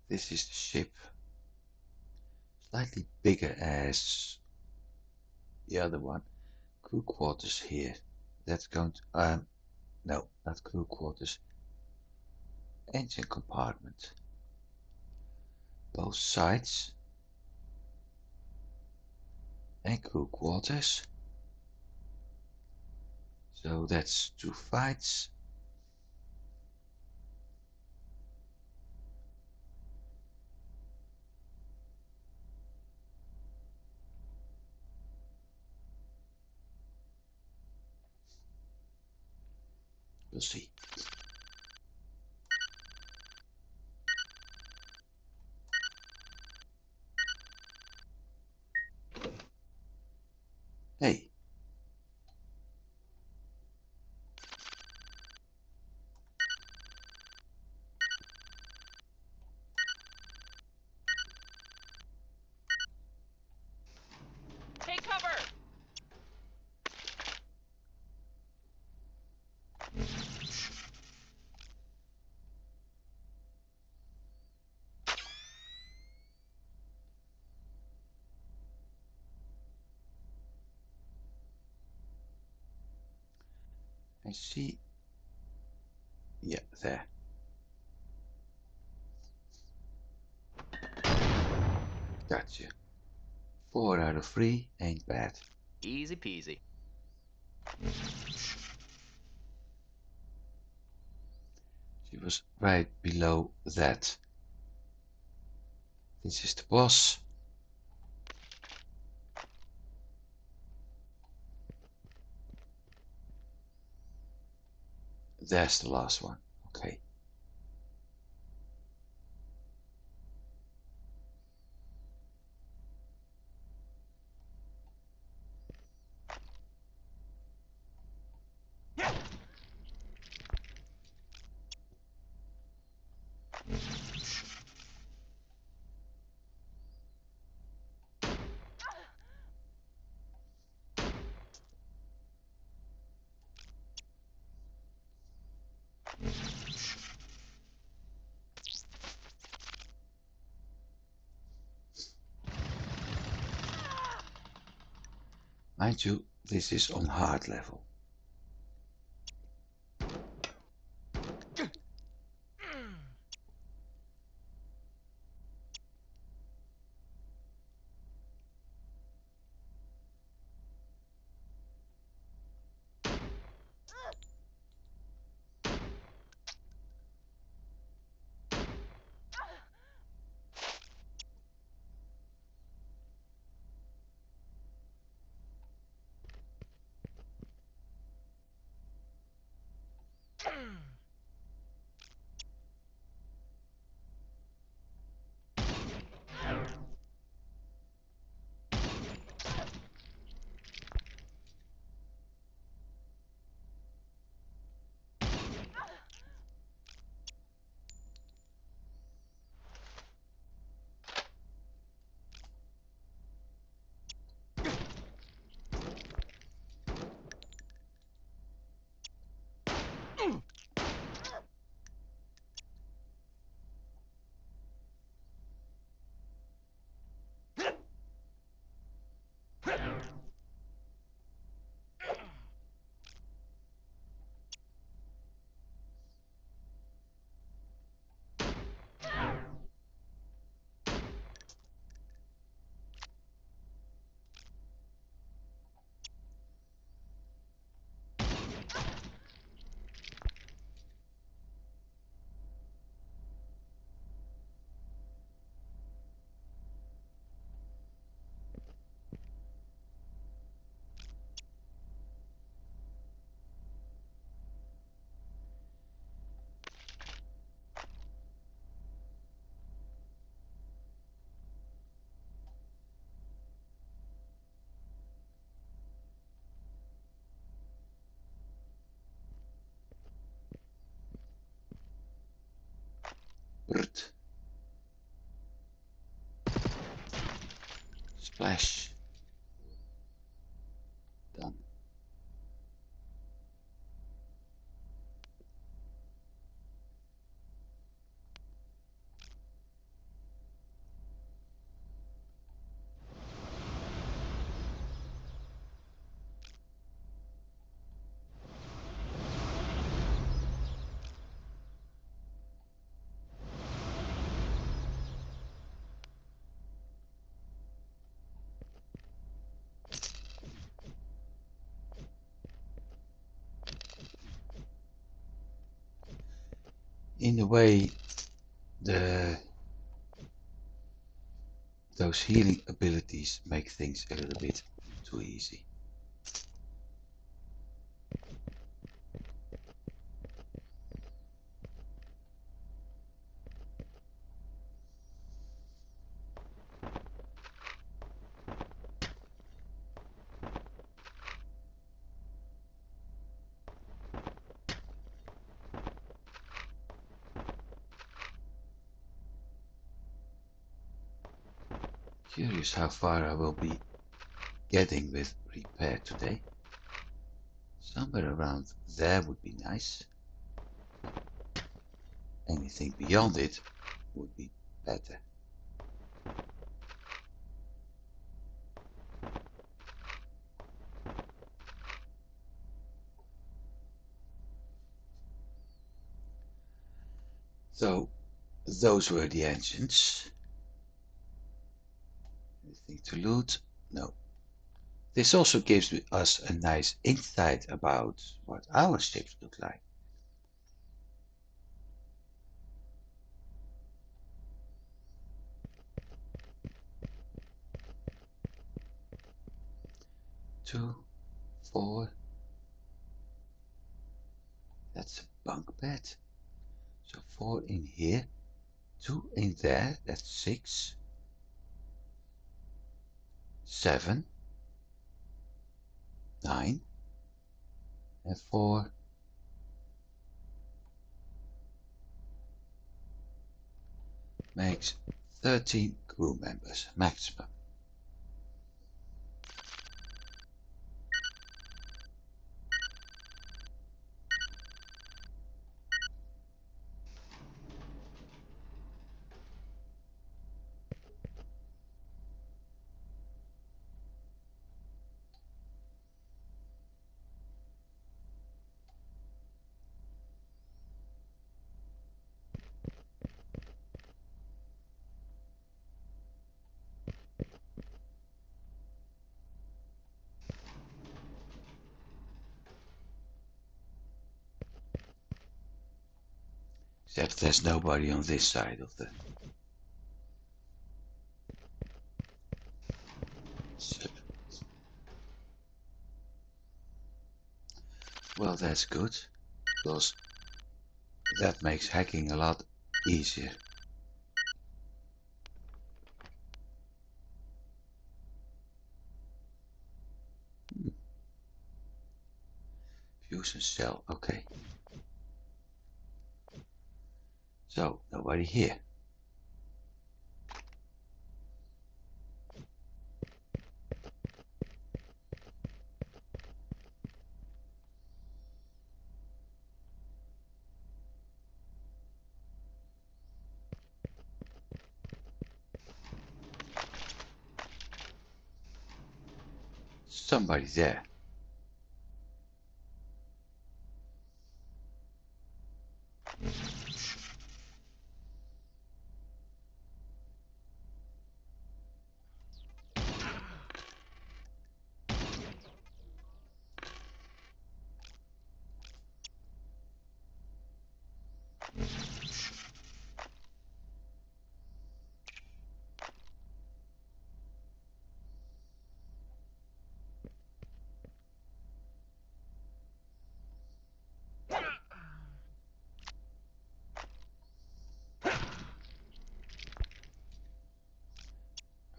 This is the ship. Slightly bigger as the other one. Crew quarters here. That's going to, no, not crew quarters. Engine compartment. Both sides. And crew quarters. So that's 2 fights. We'll see. Hey. Take cover! I see. Yeah, there. Gotcha. 4 out of 3 ain't bad. Easy peasy. She was right below that. This is the boss. There's the last one. Okay. Mind you, this is on hard level. Brrrt. Splash. Done. In a way, those healing abilities make things a little bit too easy. Curious how far I will be getting with repair today. Somewhere around there would be nice. Anything beyond it would be better. So those were the engines. Anything to loot? No. This also gives us a nice insight about what our ships look like. Two, four. That's a bunk bed. So 4 in here, 2 in there, that's 6. 7, 9, and 4. Makes 13 crew members maximum. Except there's nobody on this side of the ship. Well, that's good, because that makes hacking a lot easier. Fusion cell, okay. So, nobody here. Somebody there.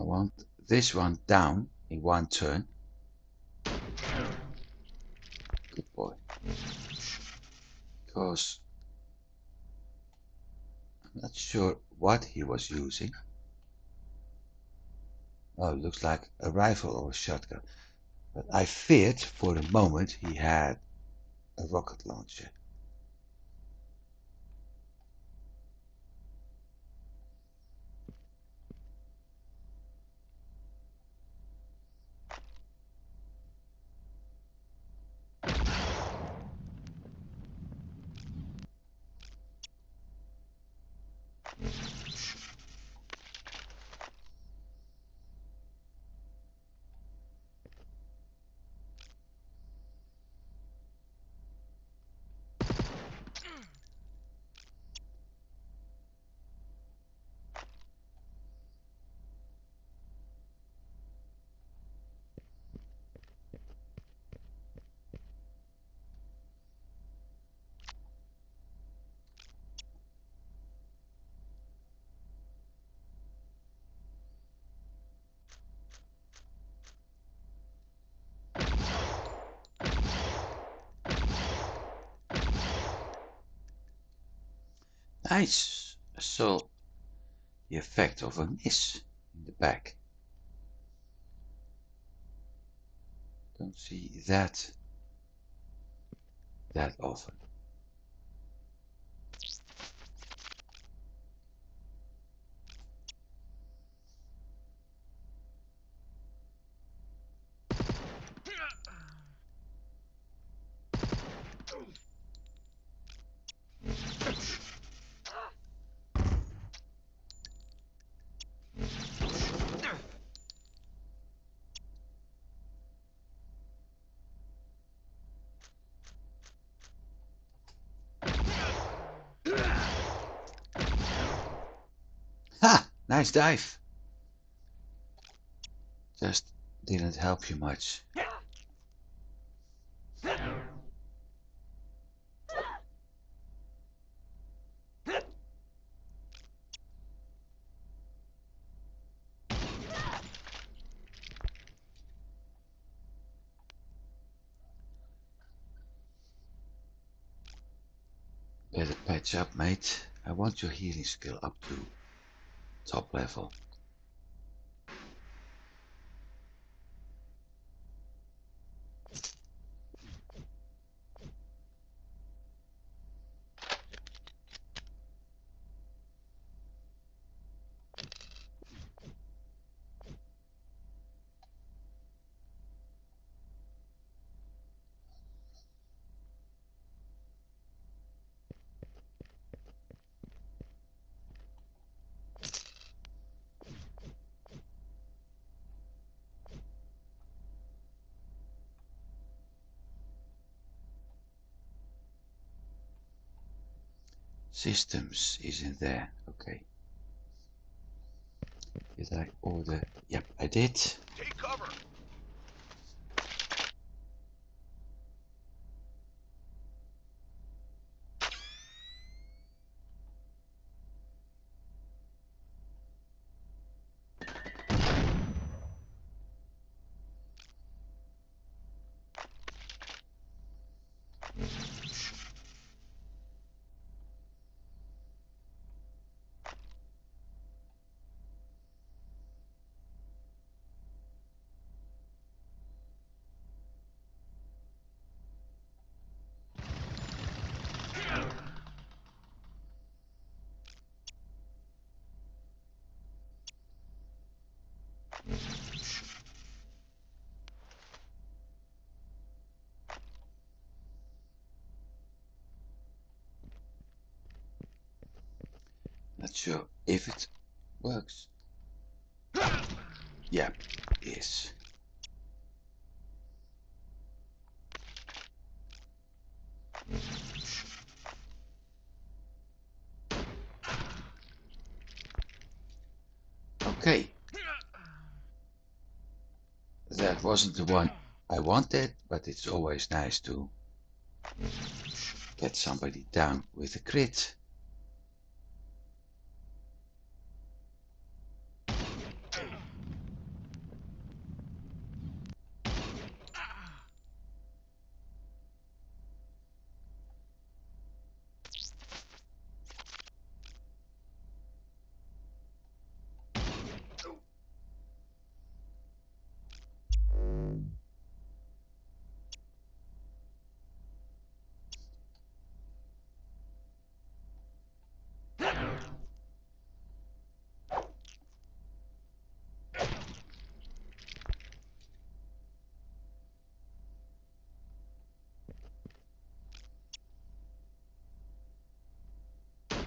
I want this one down in one turn. Good boy. Because I'm not sure what he was using. Oh, it looks like a rifle or a shotgun. But I feared for the moment he had a rocket launcher. Nice. I saw the effect of a miss in the back. Don't see that often. Ha! Nice dive. Just didn't help you much. Better patch up, mate. I want your healing skill up to top level. Systems isn't there. Okay. Did I order? Yep, I did. Take cover. Not sure if it works. Yep, yes. Okay. That wasn't the one I wanted, but it's always nice to get somebody down with a crit.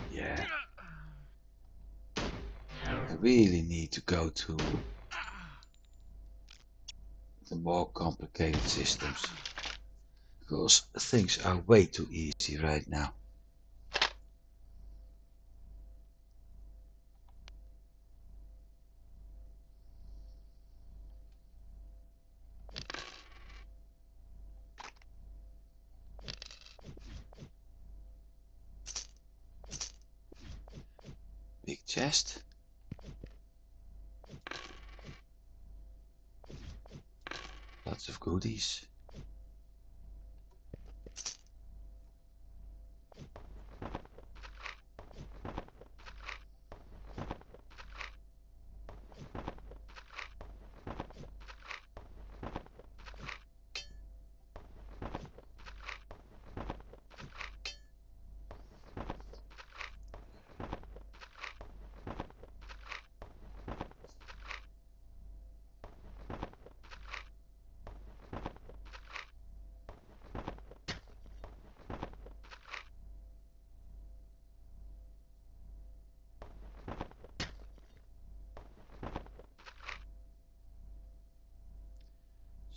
Yeah. I really need to go to the more complicated systems, because things are way too easy right now. Big chest. Lots of goodies.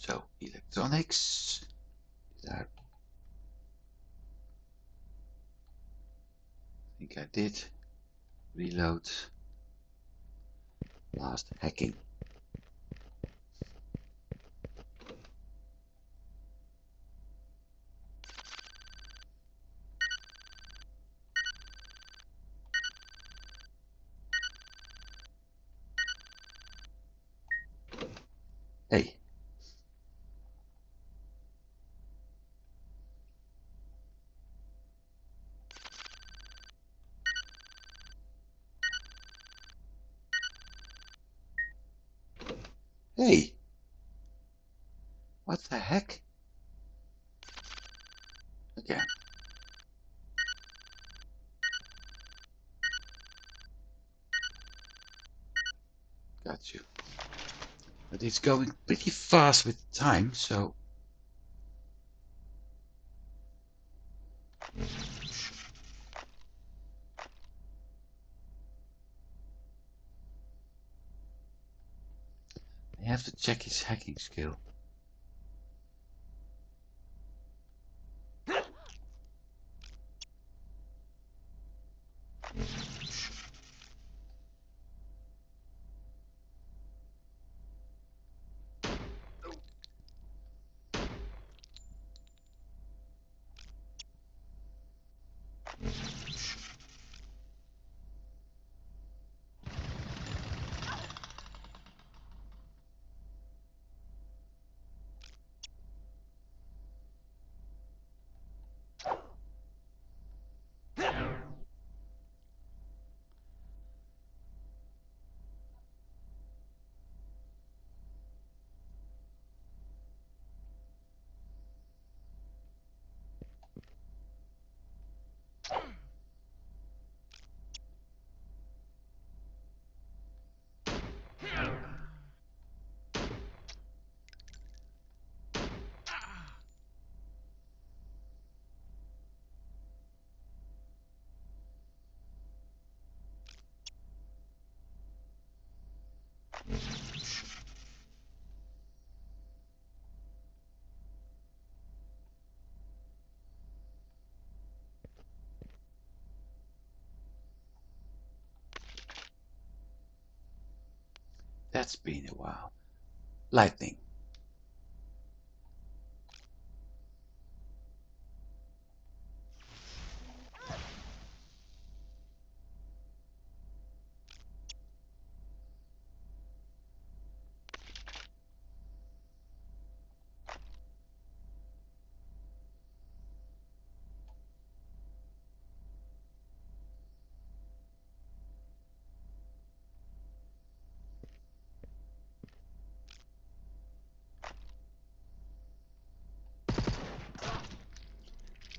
So, electronics. There. I think I did. Reload. Last hacking. Hey. Hey. What the heck? Again. Got you. But it's going pretty fast with time, so I have to check his hacking skill. That's been a while. Lightning.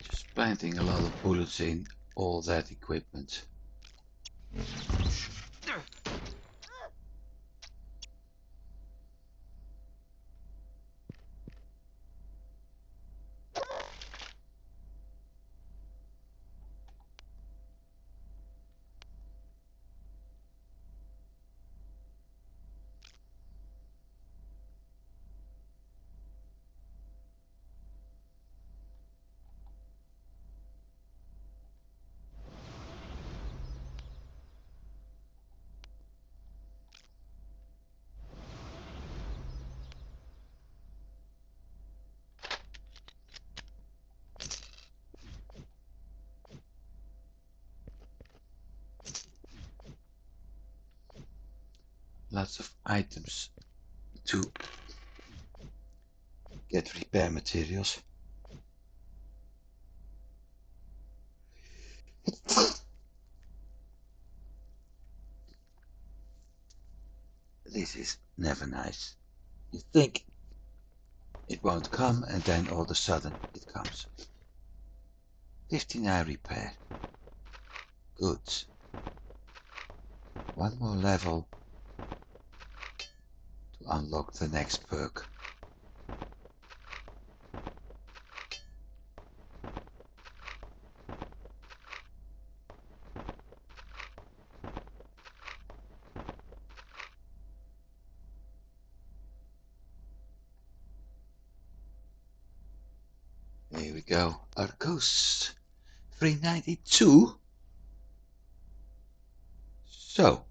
Just planting a lot of bullets in all that equipment. Lots of items to get repair materials. This is never nice. You think it won't come, and then all of a sudden it comes. 59 repair. Good. One more level to unlock the next perk. Here we go. Arcos 392. So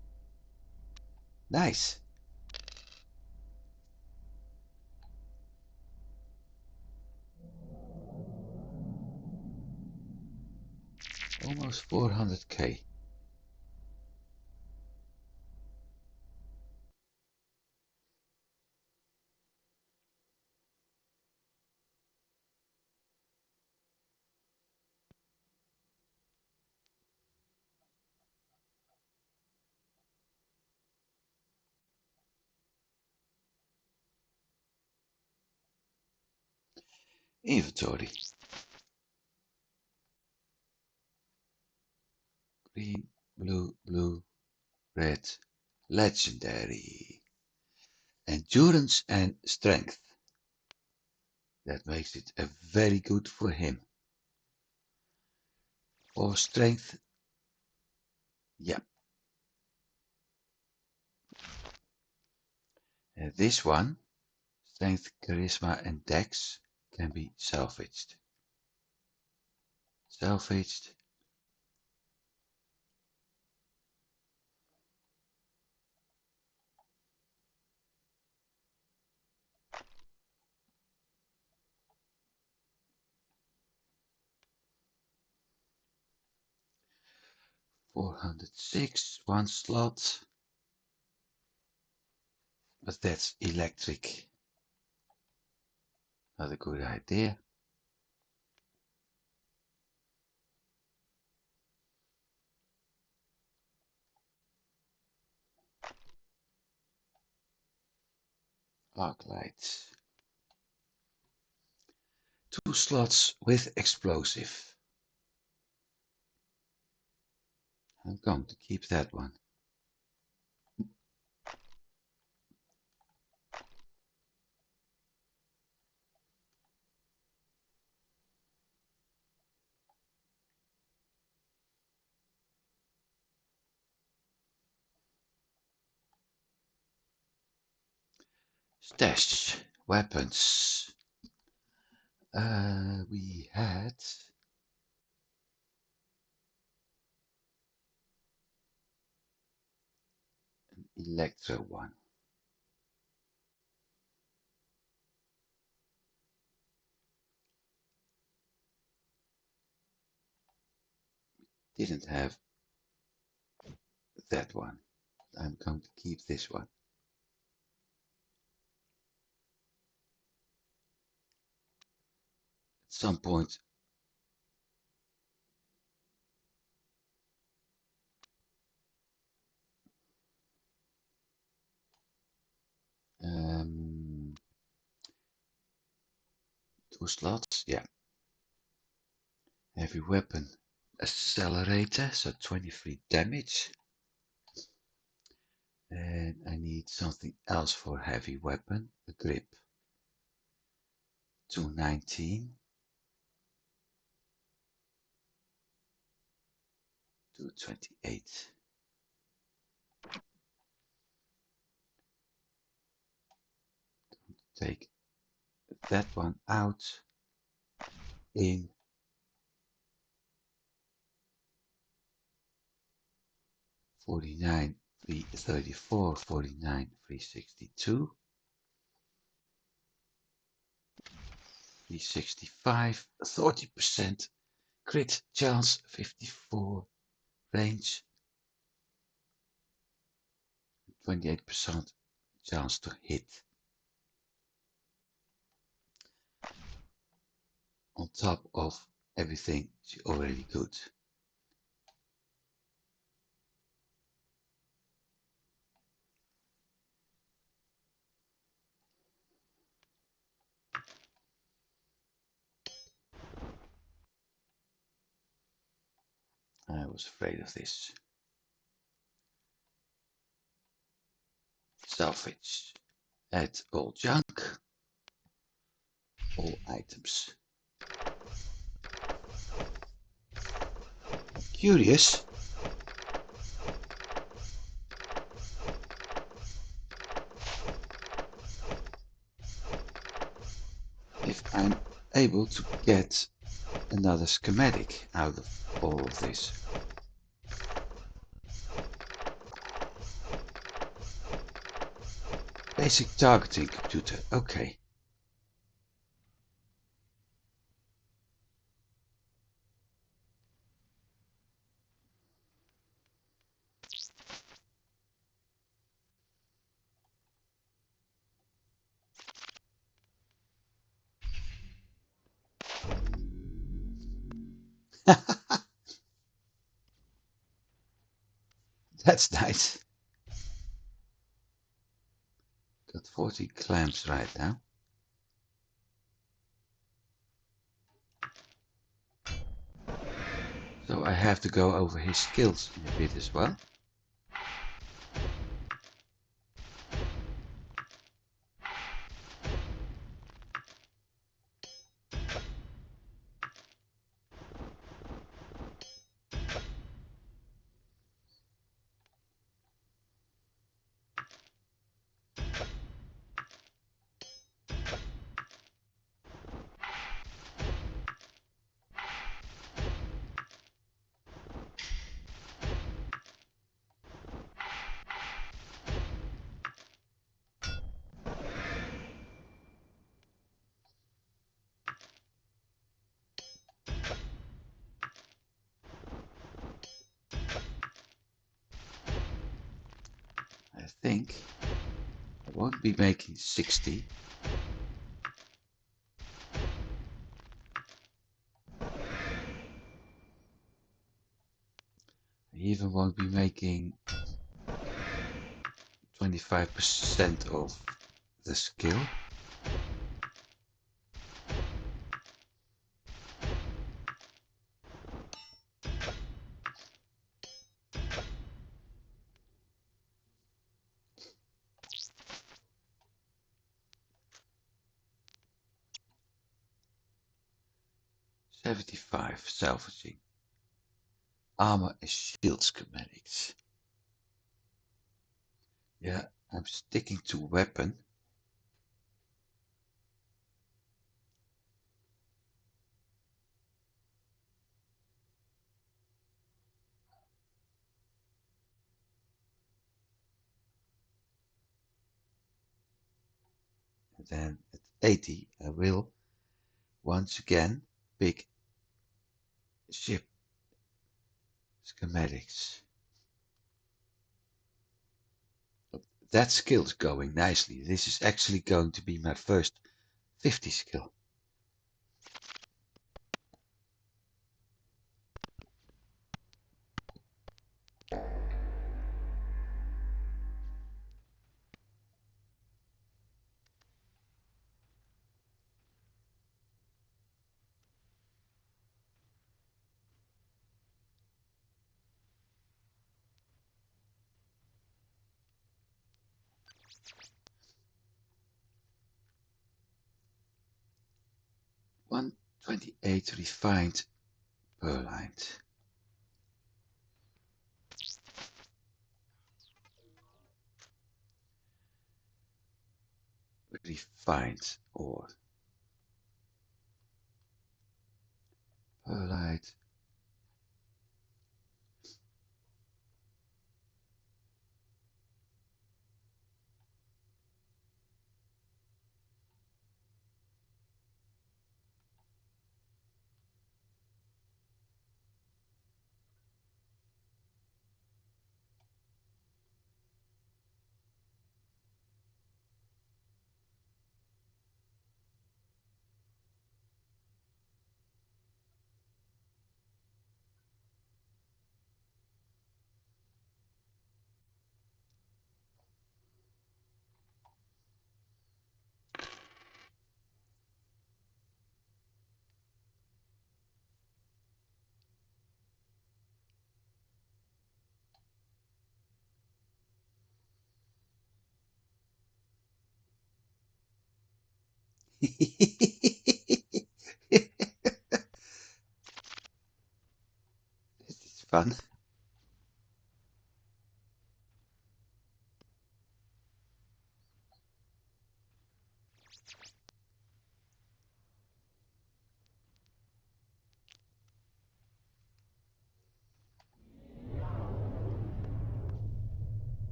nice. Almost 400k. Inventory. Green, blue, blue, red. Legendary. Endurance and strength. That makes it a very good for him. Or strength. Yep. And this one, strength, charisma and dex, can be salvaged. Salvaged. $406, one slot. But that's electric. Not a good idea. Arc lights. 2 slots with explosive. I'm going to keep that one. Stash. Weapons. We had an Electro one. didn't have that one. I'm going to keep this one. At some point, two slots, yeah. Heavy weapon accelerator, so 23 damage. And I need something else for heavy weapon, a grip. 219. 228. Take that one out in 49, 334, 49, 362, 365, 30% crit chance, 54 range, 28% chance to hit. On top of everything she already good. I was afraid of this. Salvage. Add all junk. All items. Curious. If I'm able to get another schematic out of all of this. Basic targeting computer, okay. That's nice. Got 40 clamps right now. So I have to go over his skills in a bit as well. I think I won't be making 60. I even won't be making 25% of the skill. $75 salvaging. Armor and shield schematics. Yeah, I'm sticking to weapon. And then at 80 I will once again pick ship Schematics. That skill's going nicely. This is actually going to be my first 50 skill. $128 refined perlite. Refined ore. Perlite. This is fun.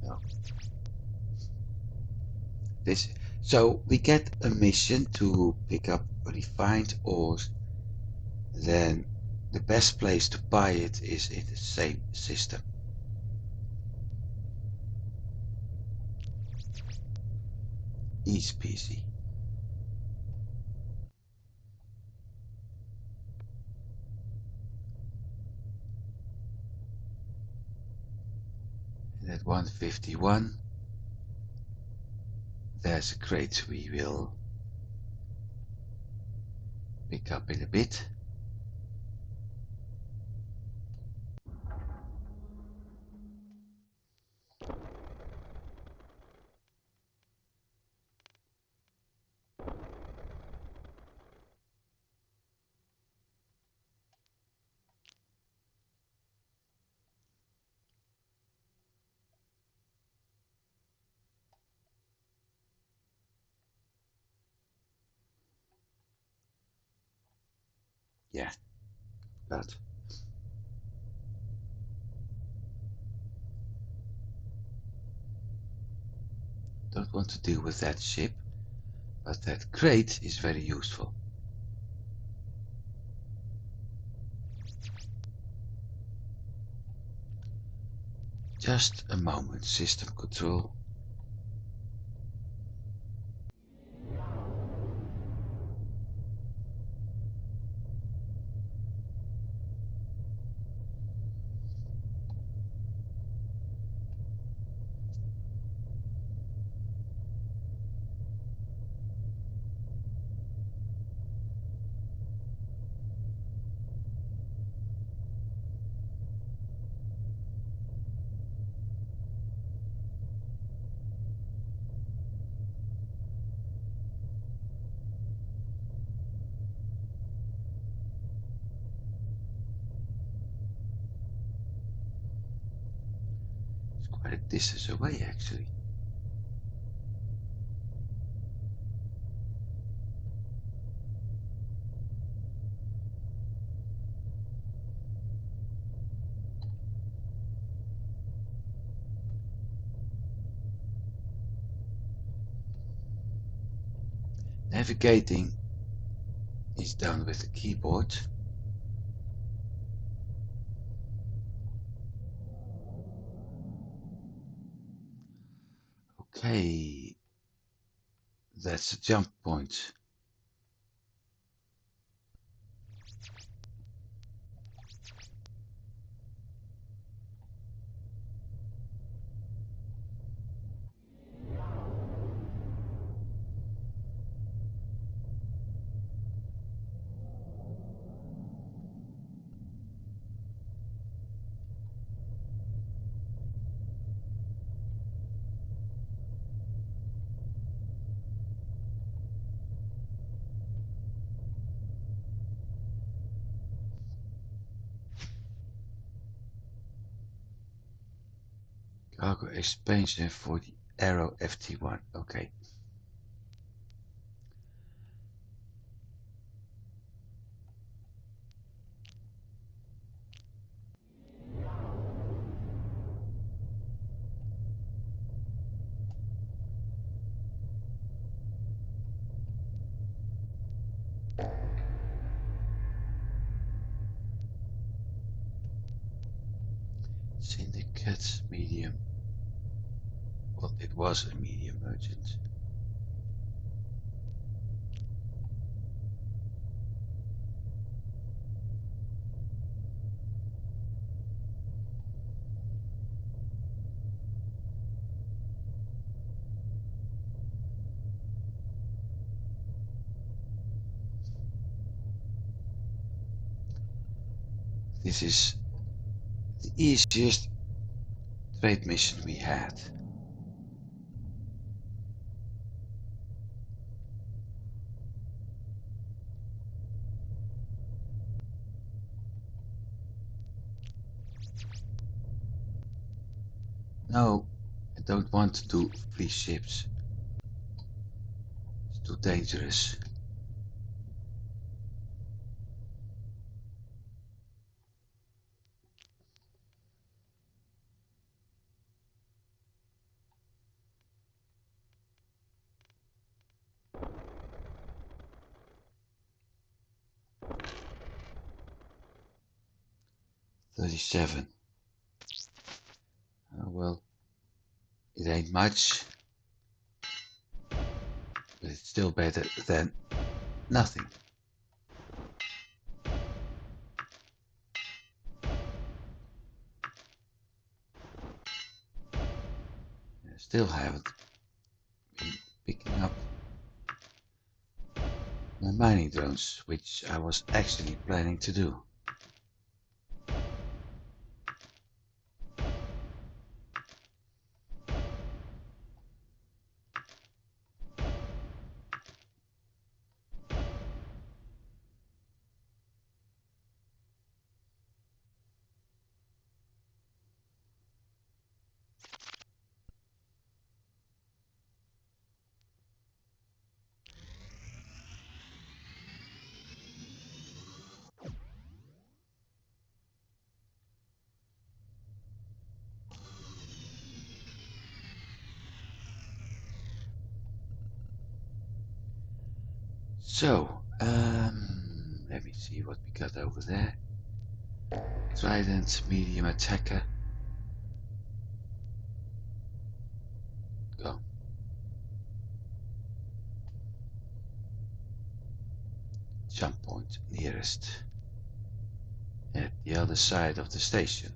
No. This, so we get a mission to pick up refined ores. Then the best place to buy it is in the same system. Easy peasy. And at 151, there's a crate we will pick up in a bit. Yeah, but don't want to deal with that ship, but that crate is very useful. Just a moment, system control. It's quite a distance away actually. Navigating is done with the keyboard. Okay, that's a jump point. Cargo expansion for the Arrow FT1. Okay. Syndicate medium. Well, it was a medium merchant. This is the easiest trade mission we had. No, I don't want to do free ships. It's too dangerous. $37. Oh well, it ain't much, but it's still better than nothing. I still haven't been picking up my mining drones, which I was actually planning to do. So, let me see what we got over there. Trident, medium attacker. Go. Jump point nearest. At the other side of the station.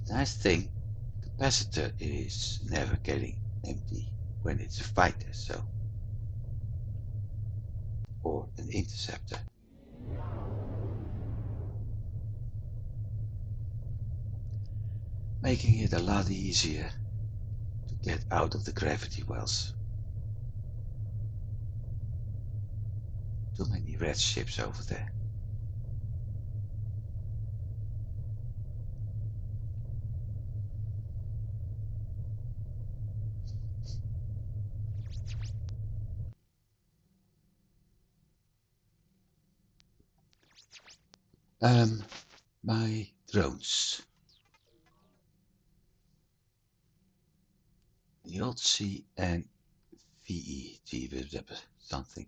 Nice thing, capacitor is never getting empty when it's a fighter, so. Or an interceptor. Making it a lot easier to get out of the gravity wells. Too many red ships over there. My drones. the old C and VE, something.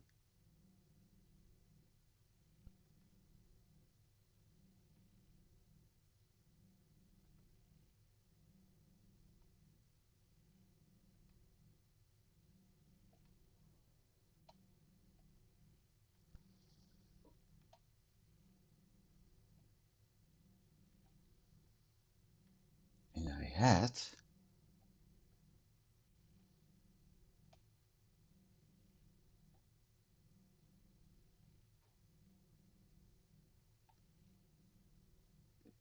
And I had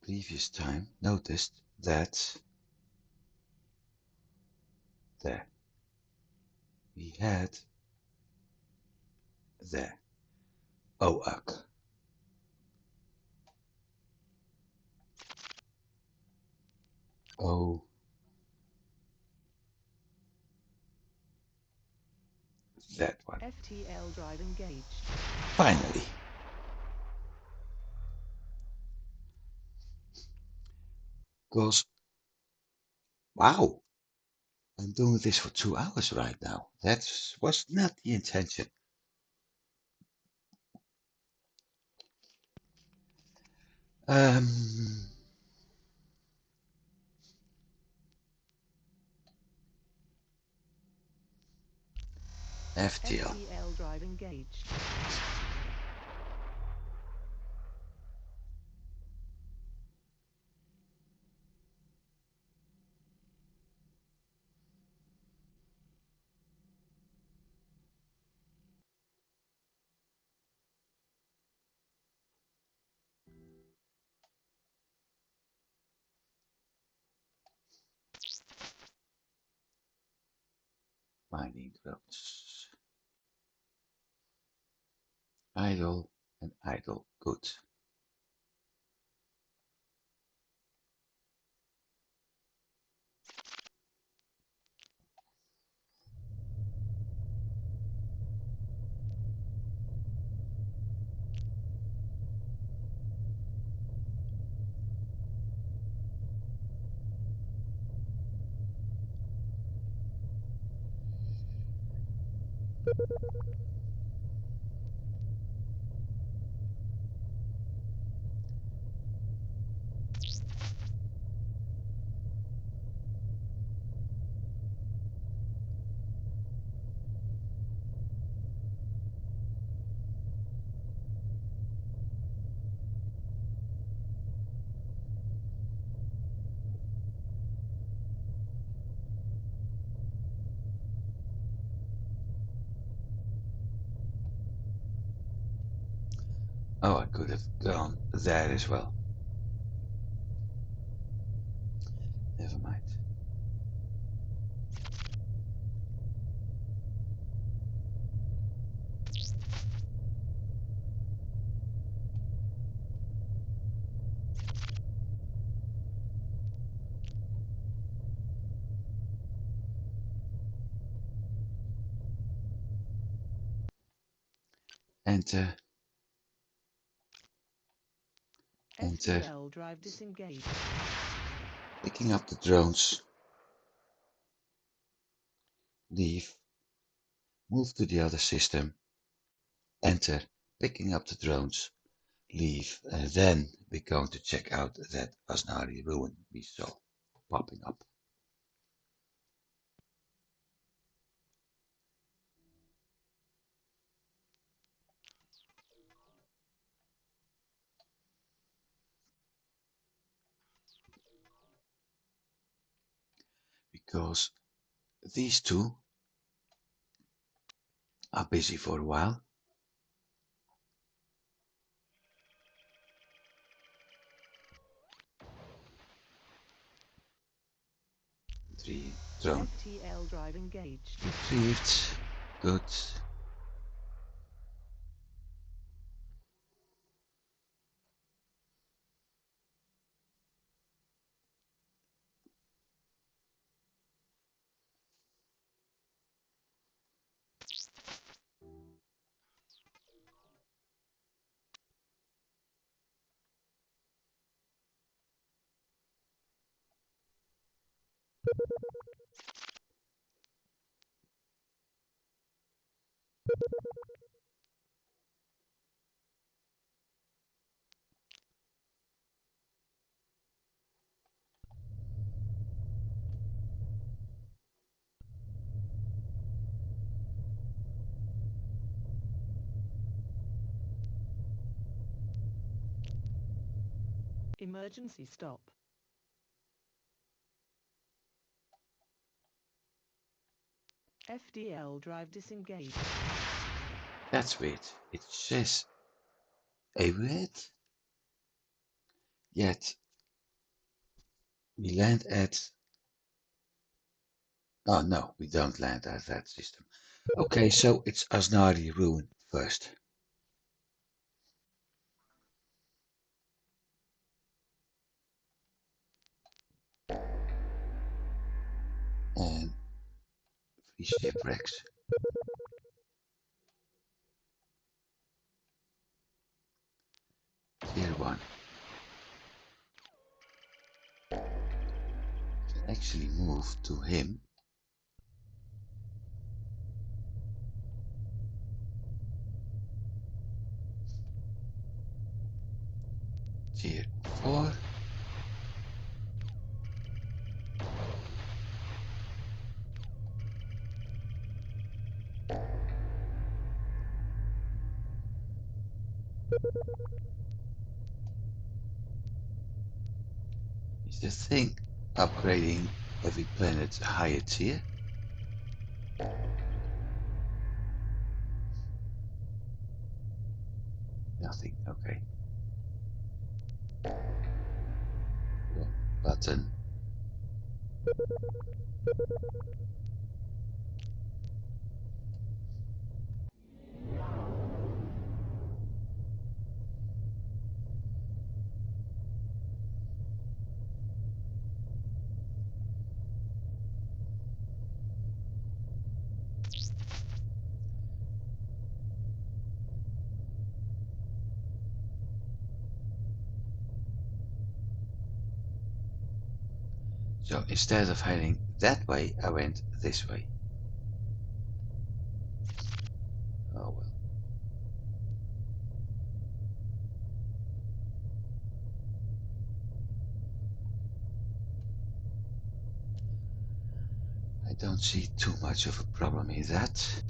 previous time noticed that there we had there OAK. Oh, that one. FTL drive engaged. Finally. Because, wow, I'm doing this for 2 hours right now. That was not the intention. Um, FTL. FTL drive engaged. Mining drones. Idle and idle. Good. Oh, I could have gone there as well. Never mind. Enter. Enter. FTL drive disengaged. Picking up the drones. Leave. Move to the other system. Enter. Picking up the drones. Leave. And then we're going to check out that Aznari ruin we saw popping up. Because these two are busy for a while. Three drone FTL drive engaged. retrieved. Good. Emergency stop. FDL drive disengaged. That's weird. It says ahead, yet we land at... Oh no, we don't land at that system. Okay, so it's Aznari ruin first. And 3 shipwrecks. Tier 1. Can actually move to him. Tier 4. Is the thing upgrading every planet a higher tier? Nothing, okay. Wrong button. So instead of heading that way, I went this way. Oh well. I don't see too much of a problem in that.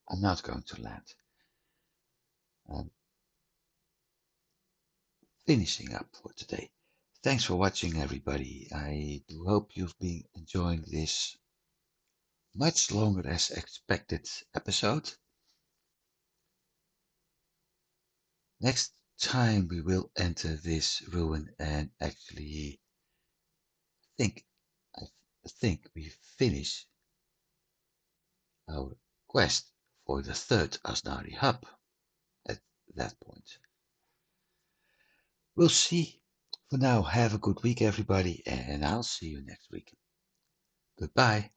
I'm not going to land. I'm finishing up for today. Thanks for watching, everybody. I do hope you've been enjoying this much longer as expected episode. Next time we will enter this ruin and actually think I think we finish our quest for the third Aznari hub at that point. We'll see. For now, have a good week, everybody, and I'll see you next week. Goodbye.